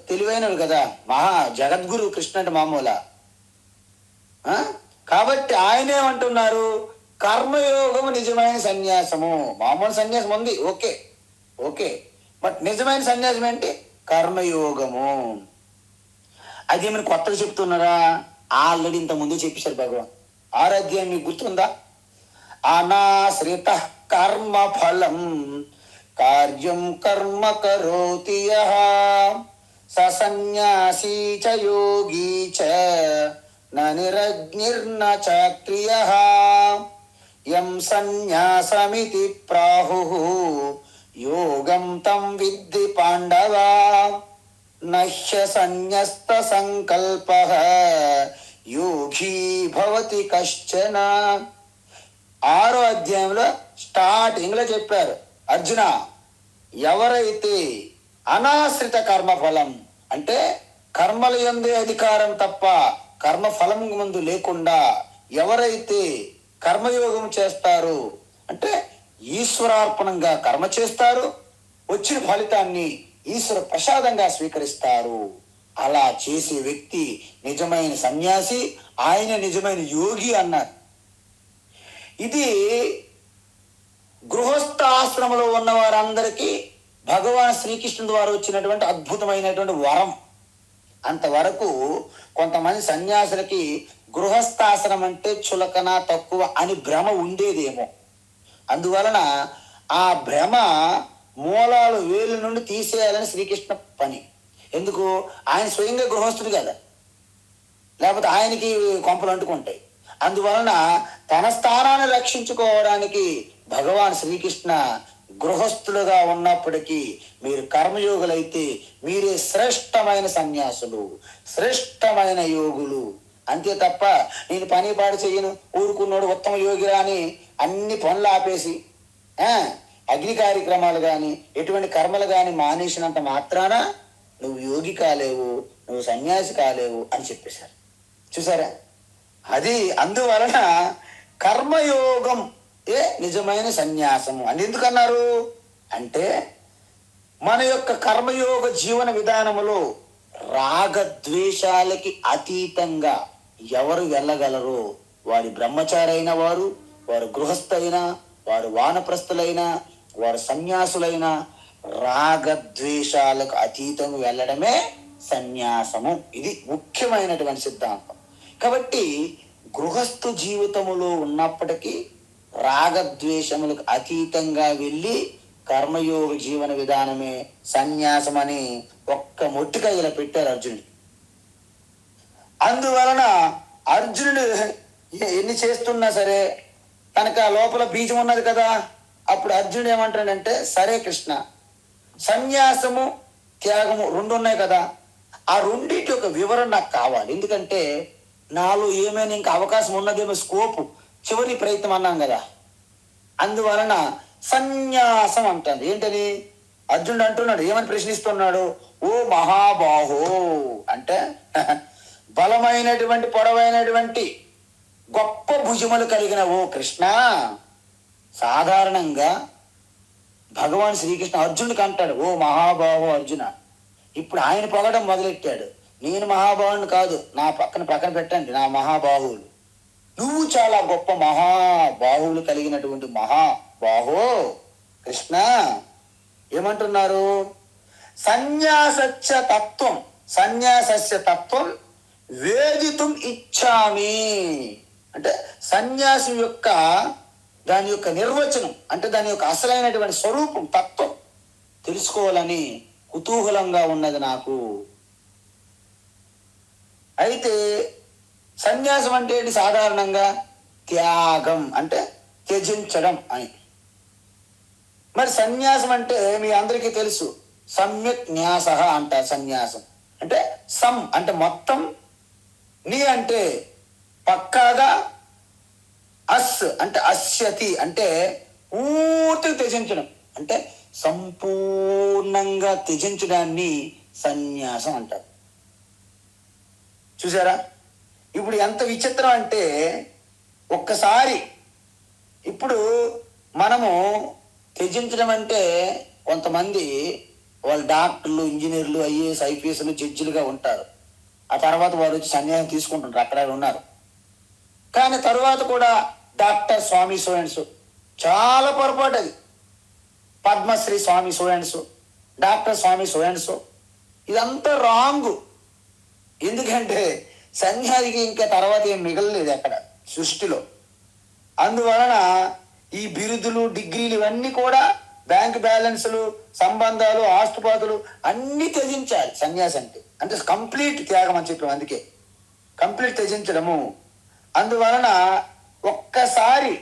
తెలివైనడు కదా, మహా జగద్గురు కృష్ణ అంటే మామూలా. కాబట్టి ఆయనేమంటున్నారు, కర్మయోగము నిజమైన సన్యాసము. మామూలు సన్యాసం ఉంది, ఓకే ఓకే, బట్ నిజమైన సన్యాసం ఏంటి? కర్మయోగము. అది ఏమైనా కొత్తగా చెప్తున్నారా? ఆల్రెడీ ఇంత ముందు చెప్పేశారు భగవాన్. 6వ అధ్యాయం మీకు గుర్తుందా? అనాశ్రిత కర్మ ఫలం కార్యం కర్మ కరోతి యః స సన్యాసీ చ యోగీ చ న నిరగ్నిర్న చాక్రియః యం సన్యాసమితి ప్రాహుః యోగం తం విద్ధి పాండవ నహ్య సన్యస్త సంకల్పః యోగీ భవతి కశ్చన. 6వ అధ్యాయంలో స్టార్టింగ్ లో చెప్పారు, అర్జున ఎవరైతే అనాశ్రిత కర్మఫలం అంటే కర్మల యందే అధికారం తప్ప కర్మఫలం ముందు లేకుండా ఎవరైతే కర్మయోగం చేస్తారు అంటే ఈశ్వరార్పణంగా కర్మ చేస్తారు, వచ్చిన ఫలితాన్ని ఈశ్వర ప్రసాదంగా స్వీకరిస్తారు. అలా చేసే వ్యక్తి నిజమైన సన్యాసి, ఆయన నిజమైన యోగి అన్నారు. ఇది గృహస్థ ఆశ్రమంలో ఉన్న వారందరికీ భగవాన్ శ్రీకృష్ణుడు వారు వచ్చినటువంటి అద్భుతమైనటువంటి వరం. అంతవరకు కొంతమంది సన్యాసులకి గృహస్థాశ్రమం అంటే చులకన తక్కువ అని భ్రమ ఉండేదేమో. అందువలన ఆ భ్రమ మూలాలు వేలు నుండి తీసేయాలని శ్రీకృష్ణ పని. ఎందుకు? ఆయన స్వయంగా గృహస్థుడు కదా, లేకపోతే ఆయనకి కొంపలు అంటుకుంటాయి. అందువలన తన స్థానాన్ని రక్షించుకోవడానికి భగవాన్ శ్రీకృష్ణ గృహస్థులుగా ఉన్నప్పటికీ మీరు కర్మయోగులైతే మీరే శ్రేష్టమైన సన్యాసులు, శ్రేష్టమైన యోగులు. అంతే తప్ప నేను పని పాడు చెయ్యను, ఊరుకున్నాడు ఉత్తమ యోగిరా అని అన్ని పనులు ఆపేసి అగ్ని కార్యక్రమాలు కానీ ఎటువంటి కర్మలు కానీ మానేసినంత మాత్రాన నువ్వు యోగి కాలేవు, నువ్వు సన్యాసి కాలేవు అని చెప్పేశారు. చూసారా? అది అందువలన కర్మయోగం నిజమైన సన్యాసము అని ఎందుకన్నారు అంటే మన యొక్క కర్మయోగ జీవన విధానములో రాగద్వేషాలకి అతీతంగా ఎవరు వెళ్ళగలరో వారి బ్రహ్మచారైన వారు, వారు గృహస్థైనా, వారు వానప్రస్థులైనా, వారు సన్యాసులైనా రాగద్వేషాలకు అతీతంగా వెళ్ళడమే సన్యాసము. ఇది ముఖ్యమైనటువంటి సిద్ధాంతం. కాబట్టి గృహస్థు జీవితములో ఉన్నప్పటికీ రాగద్వేషములకు అతీతంగా వెళ్ళి కర్మయోగ జీవన విధానమే సన్యాసం అని ఒక్క మొట్టిగా ఇలా పెట్టారు అర్జునుడు. అందువలన అర్జునుడు ఎన్ని చేస్తున్నా సరే తనకు ఆ లోపల బీజం ఉన్నది కదా. అప్పుడు అర్జునుడు ఏమంటాడంటే, సరే కృష్ణ, సన్యాసము త్యాగము రెండు ఉన్నాయి కదా, ఆ రెండింటి యొక్క వివరణ నాకు కావాలి. ఎందుకంటే నాలో ఏమైనా ఇంకా అవకాశం ఉన్నదేమో, స్కోపు, చివరి ప్రయత్నం అన్నాం కదా. అందువలన సన్యాసం అంటాడు. ఏంటని అర్జునుడు అంటున్నాడు, ఏమని ప్రశ్నిస్తున్నాడు? ఓ మహాబాహో అంటే బలమైనటువంటి పొడవైనటువంటి గొప్ప భుజములు కలిగిన ఓ కృష్ణ. సాధారణంగా భగవాన్ శ్రీకృష్ణ అర్జునుడికి అంటాడు, ఓ మహాబాహో అర్జున. ఇప్పుడు ఆయన పొగడం మొదలెట్టాడు. నేను మహాబాహుని కాదు, నా పక్కన పెట్టండి నా మహాబాహువులు. నువ్వు చాలా గొప్ప మహాబాహువులు కలిగినటువంటి మహాబాహో కృష్ణ. ఏమంటున్నారు? సన్యాసస్య తత్వం, సన్యాసస్య తత్వం వేదితుం ఇచ్చామి. అంటే సన్యాసం యొక్క దాని యొక్క నిర్వచనం, అంటే దాని యొక్క అసలైనటువంటి స్వరూపం, తత్వం తెలుసుకోవాలని కుతూహలంగా ఉన్నది నాకు. అయితే సన్యాసం అంటే ఏంటి? సాధారణంగా త్యాగం అంటే త్యజించడం అని. మరి సన్యాసం అంటే మీ అందరికీ తెలుసు, సమ్యక్ న్యాస అంటారు. సన్యాసం అంటే సం అంటే మొత్తం, నీ అంటే పక్కాగా, అస్ అంటే అస్యతి అంటే పూర్తిగా త్యజించడం, అంటే సంపూర్ణంగా త్యజించడాన్ని సన్యాసం అంటారు. చూసారా? ఇప్పుడు ఎంత విచిత్రం అంటే, ఒక్కసారి ఇప్పుడు మనము త్యజించడం అంటే, కొంతమంది వాళ్ళు డాక్టర్లు, ఇంజనీర్లు, ఐఏఎస్, ఐపీఎస్లు, జడ్జిలుగా ఉంటారు. ఆ తర్వాత వారు వచ్చి సన్యాసం తీసుకుంటుంటారు, అక్కడ ఉన్నారు. కానీ తర్వాత కూడా డాక్టర్ స్వామి సోయన్స్, చాలా పొరపాటు అది. పద్మశ్రీ స్వామి సోయన్స్, డాక్టర్ స్వామి సోయన్స్, ఇదంతా రాంగు. ఎందుకంటే సన్యాసికి ఇంకా తర్వాత ఏం మిగలలేదు అక్కడ సృష్టిలో. అందువలన ఈ బిరుదులు, డిగ్రీలు ఇవన్నీ కూడా, బ్యాంక్ బ్యాలెన్సులు, సంబంధాలు, ఆస్తుపాతులు అన్నీ త్యజించాలి సన్యాసి అంటే. అంటే కంప్లీట్ త్యాగం అని చెప్పాము, అందుకే కంప్లీట్ త్యజించడము. అందువలన ఒక్కసారి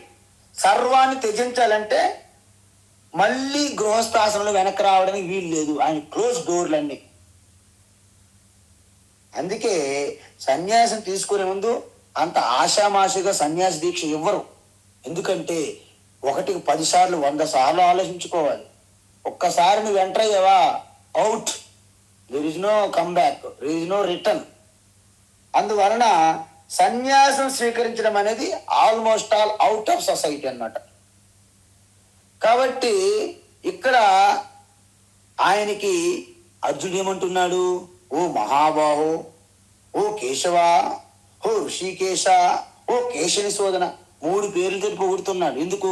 సర్వాన్ని త్యజించాలంటే మళ్ళీ గృహస్థాశ్రమంలో వెనక్కి రావడానికి వీలు లేదు. ఆయన క్లోజ్ డోర్లన్నీ. అందుకే సన్యాసం తీసుకునే ముందు అంత ఆషామాషిగా సన్యాస దీక్ష ఇవ్వరు. ఎందుకంటే 1కి 10 సార్లు 100 సార్లు ఆలోచించుకోవాలి. ఒక్కసారి నువ్వు ఎంటర్ అయ్యావా, out. There is no come back, there is no return. అందువలన సన్యాసం స్వీకరించడం అనేది almost all out of society అన్నమాట. కాబట్టి ఇక్కడ ఆయనకి అర్జునుడు ఏమంటున్నాడు? ఓ మహాబాహో, ఓ కేశవ, ఓ ఋషికేశ, ఓ కేశని శోధన, 3 పేర్లతో పొగుడుతున్నాడు. ఎందుకు?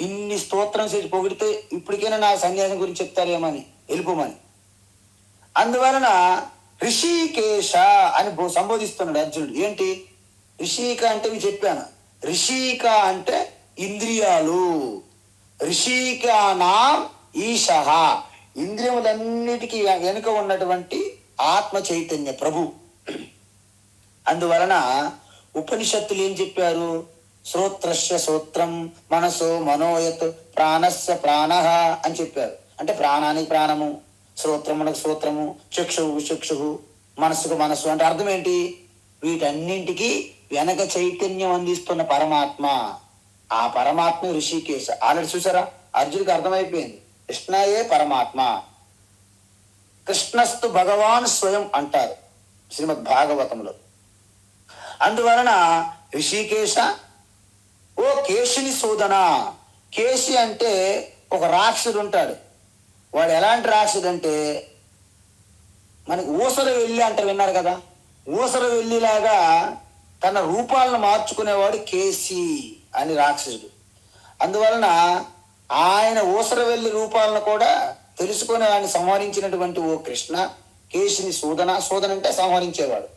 ఇన్ని స్తోత్రం చేసి పొగిడితే ఇప్పటికైనా నా సన్యాసం గురించి చెప్తారేమని, వెళ్ళిపోమని. అందువలన ఋషికేశ అని సంబోధిస్తున్నాడు అర్జునుడు. ఏంటి ఋషిక అంటే? నేను చెప్పాను, ఋషిక అంటే ఇంద్రియాలు. ఋషికానా ఈశ, ఇంద్రియములన్నిటికీ వెనుక ఉన్నటువంటి ఆత్మ చైతన్య ప్రభు. అందువలన ఉపనిషత్తులు ఏం చెప్పారు? శ్రోత్రస్య శ్రోత్రం, మనసో మనోయత్, ప్రాణస్య ప్రాణ అని చెప్పారు. అంటే ప్రాణానికి ప్రాణము, శ్రోత్రమునకు శ్రోత్రము, చక్షువు చక్షువు, మనస్సుకు మనస్సు. అంటే అర్థం ఏంటి? వీటన్నింటికి వెనక చైతన్యం అందిస్తున్న పరమాత్మ. ఆ పరమాత్మ ఋషికేశ. ఆల్రెడీ చూసారా, అర్జునుడికి అర్థమైపోయింది, కృష్ణయే పరమాత్మ. కృష్ణస్తు భగవాన్ స్వయం అంటారు శ్రీమద్ భాగవతంలో. అందువలన ఋషికేశ, ఓ కేశిని శోధన. కేశి అంటే ఒక రాక్షసుడు ఉంటాడు. వాడు ఎలాంటి రాక్షసుడు అంటే, మనకి ఊసర వెళ్ళి అంటారు, విన్నారు కదా? ఊసర వెళ్ళిలాగా తన రూపాలను మార్చుకునేవాడు కేసి అని రాక్షసుడు. అందువలన ఆయన ఊసర వెళ్ళి రూపాలను కూడా తెలుసుకొని ఆయన సంహరించినటువంటి ఓ కృష్ణ, కేశిని శోధన. శోధన అంటే సంహరించేవాడు.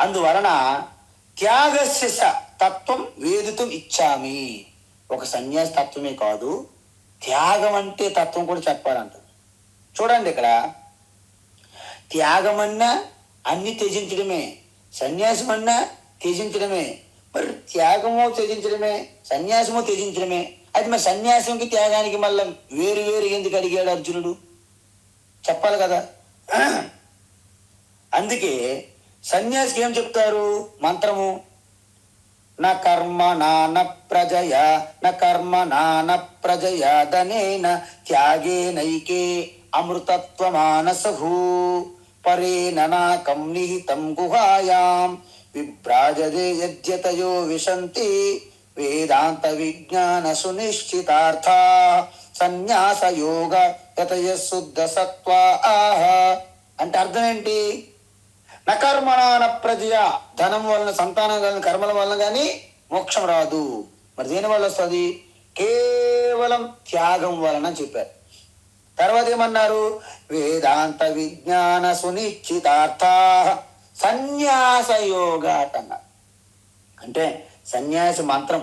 అందువలన త్యాగస్య తత్వం వేదితం ఇచ్చామి. ఒక సన్యాస తత్వమే కాదు, త్యాగం అంటే తత్వం కూడా చెప్పాలంట. చూడండి, ఇక్కడ త్యాగం అన్నా అన్ని త్యజించడమే, సన్యాసం అన్నా త్యజించడమే. మరి త్యాగమో త్యజించడమే, సన్యాసమో త్యజించడమే. అది మరి సన్యాసంకి త్యాగానికి మళ్ళీ వేరు వేరు ఎందుకు అడిగాడు అర్జునుడు? చెప్పాలి కదా. అందుకే సన్యాసికి ఏం చెప్తారు మంత్రము? నా కర్మ నాన ప్రజయ, నా కర్మ నాన ప్రజయ ధనేన త్యాగే నైకే అమృతత్వ మానసహు పరేణ నాకం నిహితం గుహాయాం విభ్రాజదే యద్యతయో విశంతి వేదాంత విజ్ఞాన సునిశ్చితార్థ సన్యాస యోగ యతయ శుద్ధ సత్వ ఆహ. అంటే అర్థం ఏంటి? నకర్మణ ప్రజయ, ధనం వలన, సంతానం వలన, కర్మల వలన కానీ మోక్షం రాదు. మరి దేని వల్ల వస్తుంది? కేవలం త్యాగం వలన చెప్పారు. తర్వాత ఏమన్నారు? వేదాంత విజ్ఞాన సునిశ్చితార్థ సన్యాస యోగాట్ అన్నారు. అంటే సన్యాస మంత్రం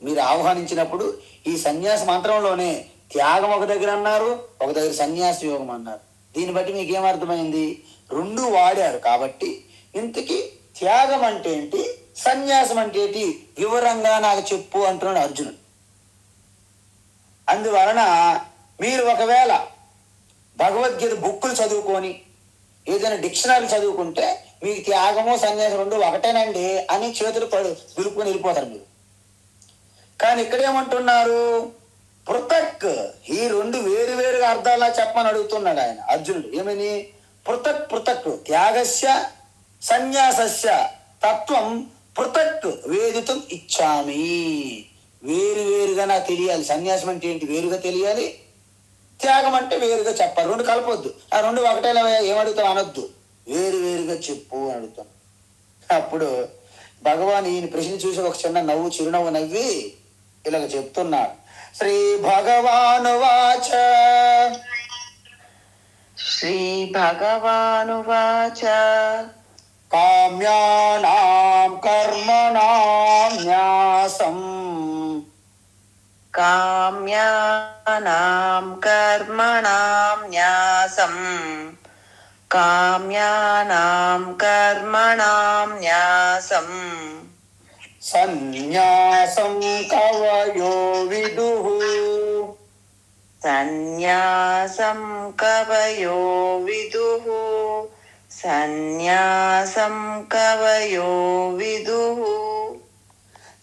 మీరు ఆహ్వానించినప్పుడు ఈ సన్యాస మంత్రంలోనే త్యాగం ఒక దగ్గర అన్నారు, ఒక దగ్గర సన్యాస యోగం అన్నారు. దీన్ని బట్టి మీకు ఏమర్థమైంది? రెండు వాడారు. కాబట్టి ఇంతకీ త్యాగం అంటే ఏంటి, సన్యాసం అంటే ఏంటి వివరంగా నాకు చెప్పు అంటున్నాడు అర్జునుడు. అందువలన మీరు ఒకవేళ భగవద్గీత బుక్కులు చదువుకొని ఏదైనా డిక్షనరీ చదువుకుంటే మీకు త్యాగము సన్యాసం రెండు ఒకటేనండి అని చేతులు దులుపుకొని వెళ్ళిపోతారు మీరు. కానీ ఇక్కడ ఏమంటున్నారు? పృథక్, ఈ రెండు వేరు వేరుగా అర్థాలా చెప్పమని అడుగుతున్నాడు ఆయన అర్జునుడు. ఏమని? పృథక్ పృథక్ త్యాగస్య సన్యాసస్య తత్వం పృథక్ వేదితం ఇచ్చామి. వేరు వేరుగా నాకు తెలియాలి. సన్యాసం అంటే ఏంటి వేరుగా తెలియాలి, త్యాగం అంటే వేరుగా చెప్పాలి. రెండు కలపొద్దు. ఆ రెండు ఒకటేలా ఏమడుగుతావు అనొద్దు, వేరు వేరుగా చెప్పు అని అడుగుతాను. అప్పుడు భగవాన్ ఈయన ప్రశ్న చూసి ఒక చిన్న చిరునవ్వు నవ్వి ఇలాగ చెప్తున్నాడు. శ్రీ భగవానువాచ శ్రీ భగవానువాచ కామ్యానాం కర్మణాం న్యాసం కామ్యానాం కర్మణాం న్యాసం కామ్యానాం కర్మణాం న్యాసం సన్యాసం కవయో విదుః సన్యాసం కవయో విదుః సన్యాసం కవయో విదుః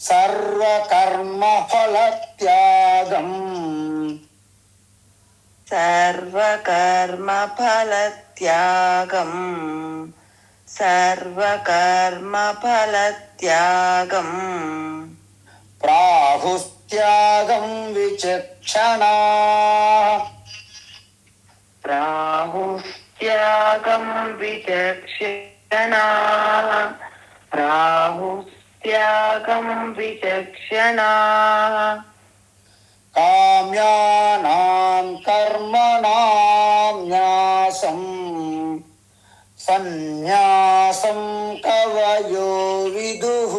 సర్వకర్మ ఫలత్యాగం సర్వకర్మ ఫలత్యాగం సర్వకర్మ ఫలత్యాగం ప్రాహుస్త్యాగం విచక్షణా ప్రాహుస్త్యాగం విచక్షణా ప్రాహుస్త్యాగం విచక్షణా కామ్యానాం కర్మణాం న్యాసం సన్యాసం కవయో విదుః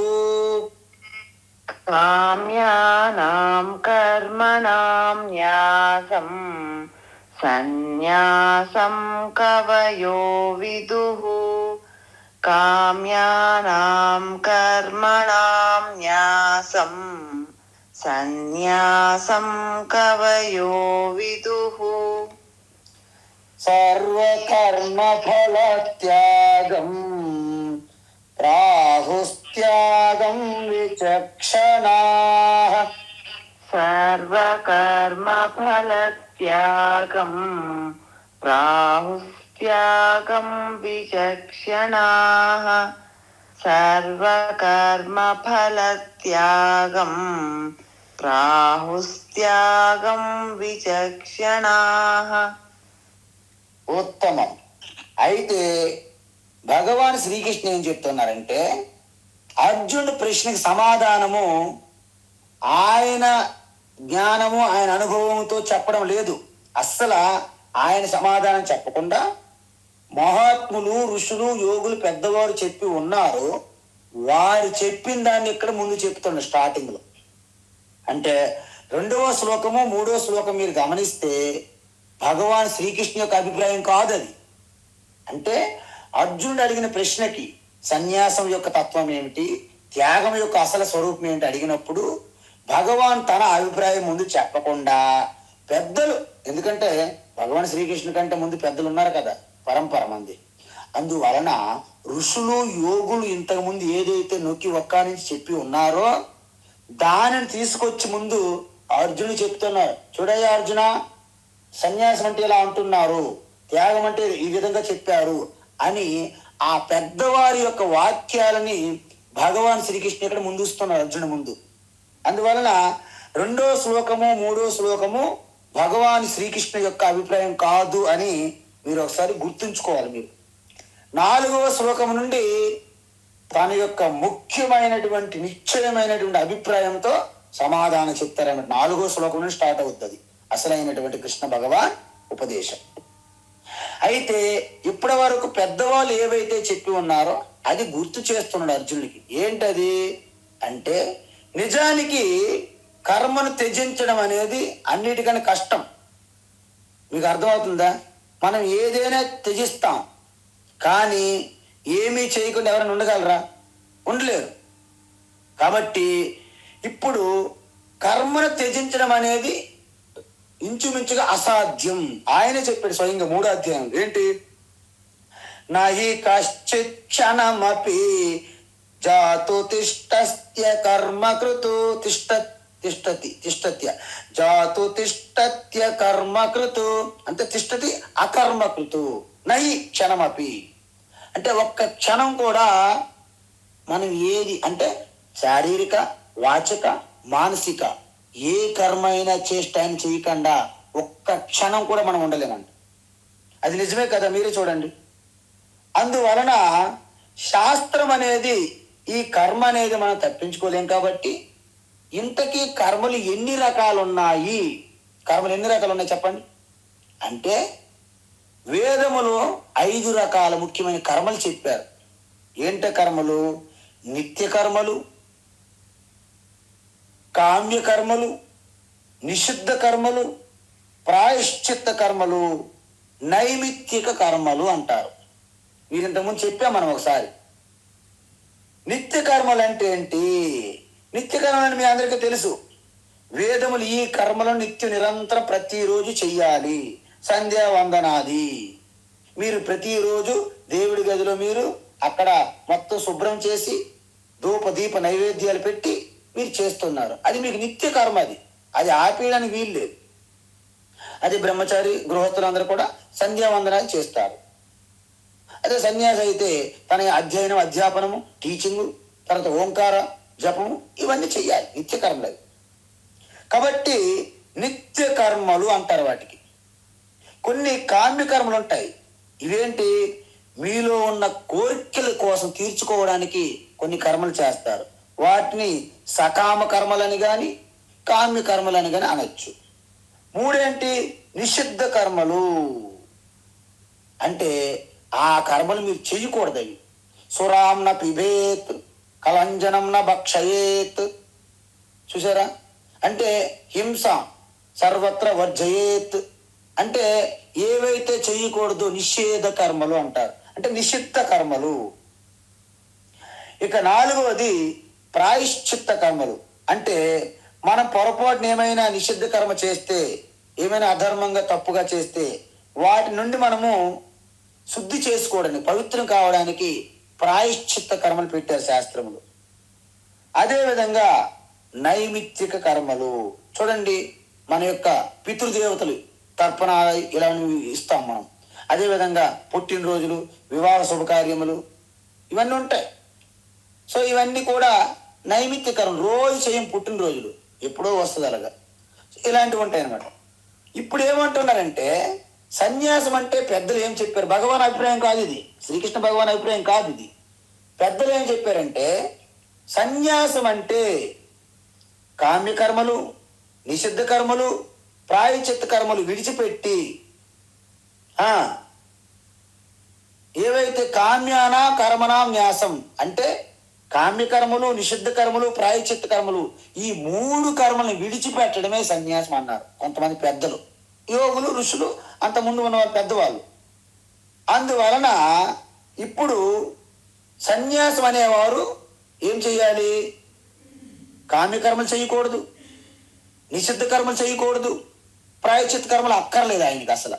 కామ్యానాం కర్మణాం న్యాసం సన్యాసం కవయో విదుః కామ్యానాం కర్మణాం న్యాసం సన్యాసం కవయో విదుః సర్వకర్మ ఫలత్యాగం ప్రాహుస్త్యాగం విచక్షణా సర్వకర్మ ఫలత్యాగం ప్రాహుస్త్యాగం విచక్షణా సర్వకర్మ ఫలత్యాగం ప్రాహుస్త్యాగం విచక్షణా. ఉత్తమం. అయితే భగవాన్ శ్రీకృష్ణ ఏం చెప్తున్నారంటే అర్జునుడి ప్రశ్నకి సమాధానము ఆయన జ్ఞానము ఆయన అనుభవంతో చెప్పడం లేదు. అస్సలు ఆయన సమాధానం చెప్పకుండా మహాత్ములు ఋషులు యోగులు పెద్దవారు చెప్పి ఉన్నారు, వారు చెప్పిన దాన్ని ఇక్కడ ముందు చెప్తున్నారు స్టార్టింగ్ లో. అంటే 2వ శ్లోకము 3వ శ్లోకం మీరు గమనిస్తే భగవాన్ శ్రీకృష్ణ యొక్క అభిప్రాయం కాదు అది. అంటే అర్జునుడు అడిగిన ప్రశ్నకి సన్యాసం యొక్క తత్వం ఏమిటి, త్యాగం యొక్క అసలు స్వరూపం ఏమిటి అడిగినప్పుడు భగవాన్ తన అభిప్రాయం ముందు చెప్పకుండా పెద్దలు, ఎందుకంటే భగవాన్ శ్రీకృష్ణ కంటే ముందు పెద్దలు ఉన్నారు కదా పరంపర మంది, అందువలన ఋషులు యోగులు ఇంతకు ముందు ఏదైతే నొక్కి ఒక్క నుంచి చెప్పి ఉన్నారో దానిని తీసుకొచ్చి ముందు అర్జునుడు చెప్తున్నారు. చూడయ్యా అర్జున, సన్యాసం అంటే ఇలా అంటున్నారు, త్యాగం అంటే ఈ విధంగా చెప్పారు అని ఆ పెద్దవారి యొక్క వాక్యాలని భగవాన్ శ్రీకృష్ణ ఇక్కడ ముందుస్తున్నారు అర్జునుడు ముందు. అందువలన 2వ శ్లోకము 3వ శ్లోకము భగవాన్ శ్రీకృష్ణ యొక్క అభిప్రాయం కాదు అని మీరు ఒకసారి గుర్తుంచుకోవాలి. మీరు 4వ శ్లోకం నుండి తన యొక్క ముఖ్యమైనటువంటి నిశ్చయమైనటువంటి అభిప్రాయంతో సమాధానం చెప్తారన్నమాట. 4వ శ్లోకం నుండి స్టార్ట్ అవుతుంది అసలైనటువంటి కృష్ణ భగవాన్ ఉపదేశం. అయితే ఇప్పటి వరకు పెద్దవాళ్ళు ఏవైతే చెప్పి ఉన్నారో అది గుర్తు చేస్తున్నాడు అర్జునుడికి. ఏంటది అంటే, నిజానికి కర్మను త్యజించడం అనేది అన్నిటికన్నా కష్టం. మీకు అర్థమవుతుందా? మనం ఏదైనా త్యజిస్తాం, కానీ ఏమీ చేయకుండా ఎవరైనా ఉండగలరా? ఉండలేరు. కాబట్టి ఇప్పుడు కర్మను త్యజించడం అనేది ఇంచుమించుగా అసాధ్యం. ఆయన చెప్పాడు స్వయంగా 3వ అధ్యాయం. ఏంటి? నహి కశ్చిత్ క్షణమపి జాతు తిష్టస్య కర్మకృతు తిష్టత్య జాతు తిష్టత్య కర్మకృతు అంటే తిష్టతి అకర్మకృతు నహి క్షణమపి అంటే ఒక్క క్షణం కూడా మనం ఏది అంటే శారీరక, వాచక, మానసిక ఏ కర్మ అయినా చేష్ట ఆయన చేయకుండా ఒక్క క్షణం కూడా మనం ఉండలేమండి. అది నిజమే కదా, మీరే చూడండి. అందువలన శాస్త్రం అనేది ఈ కర్మ అనేది మనం తప్పించుకోలేం. కాబట్టి ఇంతకీ కర్మలు ఎన్ని రకాలు ఉన్నాయి? కర్మలు ఎన్ని రకాలు ఉన్నాయి చెప్పండి. అంటే వేదములో 5 రకాల ముఖ్యమైన కర్మలు చెప్పారు. ఏంట కర్మలు? నిత్య కర్మలు, కామ్య కర్మలు, నిషిద్ధ కర్మలు, ప్రాయశ్చిత్త కర్మలు, నైమిత్తిక కర్మలు అంటారు. మీరు ఇంతకుముందు చెప్పాం మనం ఒకసారి. నిత్య కర్మలు అంటే ఏంటి? నిత్య కర్మలు మీ అందరికీ తెలుసు. వేదములు ఈ కర్మలను నిత్య నిరంతరం ప్రతిరోజు చెయ్యాలి. సంధ్యావందనాది. మీరు ప్రతిరోజు దేవుడి గదిలో మీరు అక్కడ మొత్తం శుభ్రం చేసి ధూప దీప నైవేద్యాలు పెట్టి మీరు చేస్తున్నారు. అది మీకు నిత్య కర్మ. అది ఆపేయడానికి వీలు లేదు. అది బ్రహ్మచారి గృహస్థులందరూ కూడా సంధ్యావందనాలు చేస్తారు. అదే సన్యాసి అయితే తన అధ్యయనం, అధ్యాపనము, టీచింగు, తర్వాత ఓంకార జపము ఇవన్నీ చెయ్యాలి. నిత్య కర్మలు అవి. కాబట్టి నిత్య కర్మలు అంటారు వాటికి. కొన్ని కామ్య కర్మలు ఉంటాయి. ఇవేంటి? మీలో ఉన్న కోరికల కోసం తీర్చుకోవడానికి కొన్ని కర్మలు చేస్తారు. వాటిని సకామ కర్మలని కానీ కామ్య కర్మలని కానీ అనొచ్చు. 3 నిషిద్ధ కర్మలు. అంటే ఆ కర్మలు మీరు చేయకూడదు. అవి సురాం న పిబేత్, కలంజనం న భక్షయేత్. చూసారా? అంటే హింస సర్వత్ర వర్జయేత్. అంటే ఏవైతే చేయకూడదు నిషేధ కర్మలు అంటారు. అంటే నిషిద్ధ కర్మలు. ఇక 4వది ప్రాయశ్చిత్త కర్మలు. అంటే మనం పొరపాటున ఏమైనా నిషిద్ధ కర్మ చేస్తే, ఏమైనా అధర్మంగా తప్పుగా చేస్తే వాటి నుండి మనము శుద్ధి చేసుకోవడానికి, పవిత్రం కావడానికి ప్రాయశ్చిత్త కర్మలు పెట్టారు శాస్త్రములు. అదేవిధంగా నైమిత్తిక కర్మలు. చూడండి, మన యొక్క పితృదేవతలు తర్పణ ఇలా ఇస్తాం మనం. అదేవిధంగా పుట్టినరోజులు, వివాహ శుభకార్యములు ఇవన్నీ ఉంటాయి. సో ఇవన్నీ కూడా నైమిత్తిక కర్మలు. రోజు చేయం పుట్టినరోజులు, ఎప్పుడో వస్తుంది అలాగా. ఇలాంటివి ఉంటాయి అన్నమాట. ఇప్పుడు ఏమంటున్నారంటే సన్యాసం అంటే పెద్దలు ఏం చెప్పారు? భగవాన్ అభిప్రాయం కాదు ఇది, శ్రీకృష్ణ భగవాన్ అభిప్రాయం కాదు ఇది. పెద్దలు ఏం చెప్పారంటే సన్యాసం అంటే కామ్య కర్మలు, నిషిద్ధ కర్మలు, ప్రాయశ్చిత్త కర్మలు విడిచిపెట్టి ఏవైతే కామ్యానా కర్మనా న్యాసం అంటే కామ్య కర్మలు, నిషిద్ధ కర్మలు, ప్రాయశ్చిత్త కర్మలు ఈ 3 కర్మలను విడిచిపెట్టడమే సన్యాసం అన్నారు కొంతమంది పెద్దలు, యోగులు, ఋషులు, అంతకుముందు ఉన్న పెద్దవాళ్ళు. అందువలన ఇప్పుడు సన్యాసం అనేవారు ఏం చేయాలి? కామ్య కర్మలు చేయకూడదు, నిషిద్ధ కర్మలు చేయకూడదు, ప్రాయశ్చిత్త కర్మలు అక్కర్లేదు ఆయనకి అసలు.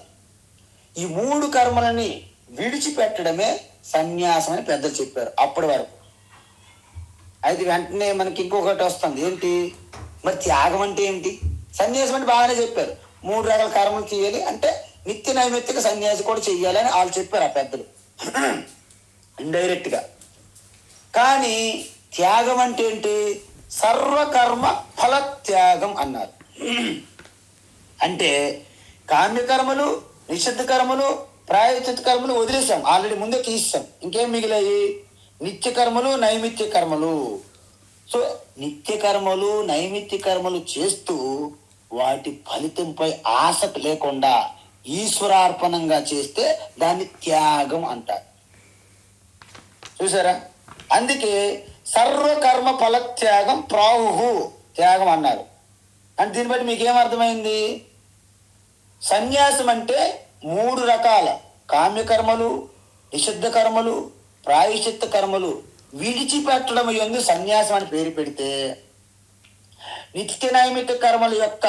ఈ 3 కర్మలని విడిచిపెట్టడమే సన్యాసం అని పెద్దలు చెప్పారు అప్పటి వరకు. అయితే వెంటనే మనకి ఇంకొకటి వస్తుంది. ఏంటి మరి? త్యాగం అంటే ఏంటి? సన్యాసం అంటే బాగానే చెప్పారు. 3 రకాల కర్మలు చేయాలి అంటే నిత్య నైమిత్తిక సన్యాసి కూడా చెయ్యాలి అని వాళ్ళు చెప్పారు ఆ పెద్దలు ఇండైరెక్ట్ గా. కానీ త్యాగం అంటే ఏంటి? సర్వకర్మ ఫల త్యాగం అన్నారు. అంటే కామ్య కర్మలు, నిషిద్ధ కర్మలు, ప్రాయశ్చిత్త కర్మలు వదిలేసాం, ఆల్రెడీ ముందే తీసాం. ఇంకేం మిగిలాయి? నిత్య కర్మలు, నైమిత్య కర్మలు. సో నిత్య కర్మలు, నైమిత్య కర్మలు చేస్తూ వాటి ఫలితంపై ఆసక్తి లేకుండా ఈశ్వరార్పణంగా చేస్తే దాన్ని త్యాగం అంటారు. చూసారా? అందుకే సర్వకర్మ ఫల త్యాగం ప్రాహు త్యాగం అన్నారు. అంటే దీన్ని బట్టి మీకేం అర్థమైంది? సన్యాసం అంటే 3 రకాల కామ్యకర్మలు, నిషిద్ధ కర్మలు, ప్రాయశ్చిత్త కర్మలు విడిచిపెట్టడం యందు సన్యాసం అని పేరు పెడితే, నిత్య నైమిత్య కర్మల యొక్క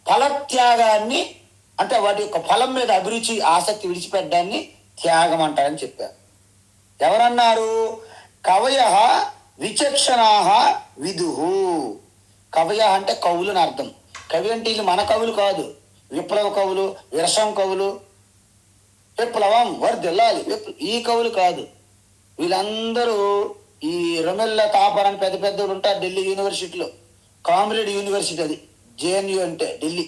ఫలత్యాగాన్ని, అంటే వాటి యొక్క ఫలం మీద అభిరుచి ఆసక్తి విడిచిపెట్టడాన్ని త్యాగం అంటారని చెప్పారు. ఎవరన్నారు? కవయ విచక్షణా విదుహు. కవయ అంటే కవులు అని అర్థం. కవి అంటే వీళ్ళు మన కవులు కాదు, విప్లవ కవులు, విరసం కవులు, విప్లవం వర్ధిల్లాలి ఈ కవులు కాదు. వీళ్ళందరూ ఈ రొమెల్ల తాపర్ అని పెద్ద పెద్దలు ఉంటారు ఢిల్లీ యూనివర్సిటీలో. కామ్రేడ్ యూనివర్సిటీ అది, జేఎన్యు అంటే ఢిల్లీ.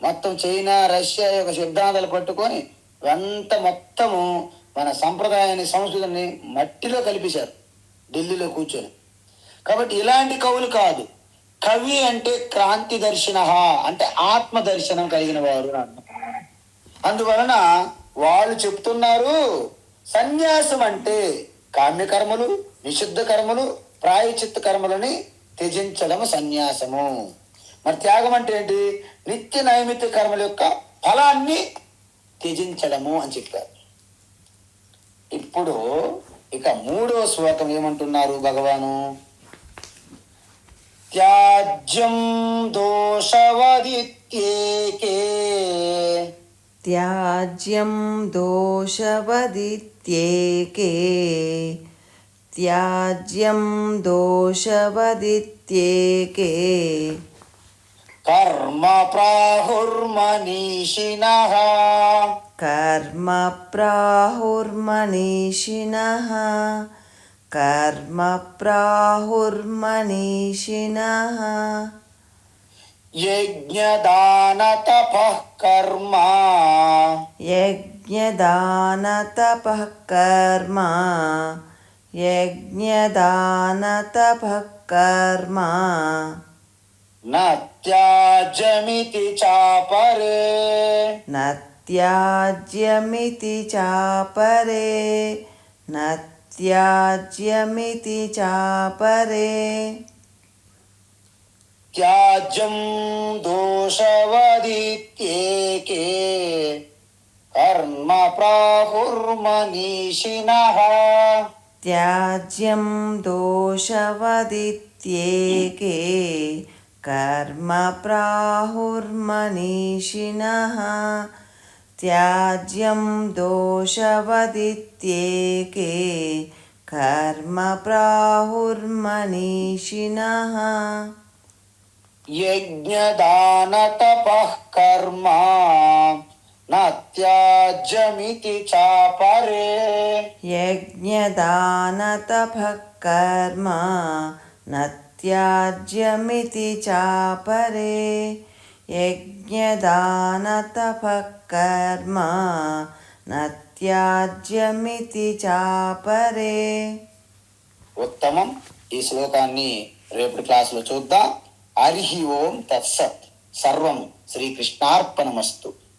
మొత్తం చైనా, రష్యా యొక్క సిద్ధాంతాలు పట్టుకొని అంతా మొత్తము మన సంప్రదాయాన్ని, సంస్కృతిని మట్టిలో కలిపేశారు ఢిల్లీలో కూర్చొని. కాబట్టి ఇలాంటి కవులు కాదు. కవి అంటే క్రాంతి దర్శన, అంటే ఆత్మ దర్శనం కలిగిన వారు అన్న. అందువలన వాళ్ళు చెప్తున్నారు సన్యాసం అంటే కామ్యకర్మలు, నిషిద్ధ కర్మలు, ప్రాయచిత్త కర్మలని త్యజించడం సన్యాసము. మరి త్యాగం అంటే ఏంటి? నిత్య నైమిత్య కర్మల యొక్క ఫలాన్ని త్యజించడము అని చెప్పారు. ఇప్పుడు ఇక 3వ శ్లోకం ఏమంటున్నారు భగవాను? త్యాజ్యం దోషవదిత్యేకే, త్యాజ్యం దోషవదిత్యేకే, త్యాజ్యం దోషవదిత్యేకే, కర్మ ప్రాహుర్మనీషిణః, కర్మ ప్రాహుర్మనీషిణః, కర్మ ప్రాహుర్మనీషిణః, యజ్ఞదాన తపః కర్మ, యజ్ఞదాన తపః కర్మ, యజ్ఞదాన తపః కర్మ, న త్యాజ్యమితి చాపరే, న త్యాజ్యమితి చాపరే, న త్యాజ్యమితి చాపరే, త్యాజ్యం దోషవదిత్యేకే, కర్మ ప్రాహుర్మనీషిణః, త్యాజ్యం దోషవదిత్యేకే, కర్మ ప్రాహుర్మనీషిణః, త్యాజ్యం దోషవదిత్యేకే, కర్మ ప్రాహుర్మనీషిణః, యజ్ఞదాన తపః కర్మ, న త్యాజ్యమితి చాపరే, యజ్ఞదాన తపః కర్మ, న త్యాజ్యమితి చాపరే, యజ్ఞదాన తపః కర్మ, న త్యాజ్యమితి చాపరే. ఉత్తమం. ఈ శ్లోకాన్ని రేపటి క్లాసులో చూద్దాం. హరి ఓం తత్సత్. సర్వం శ్రీకృష్ణార్పణమస్తు.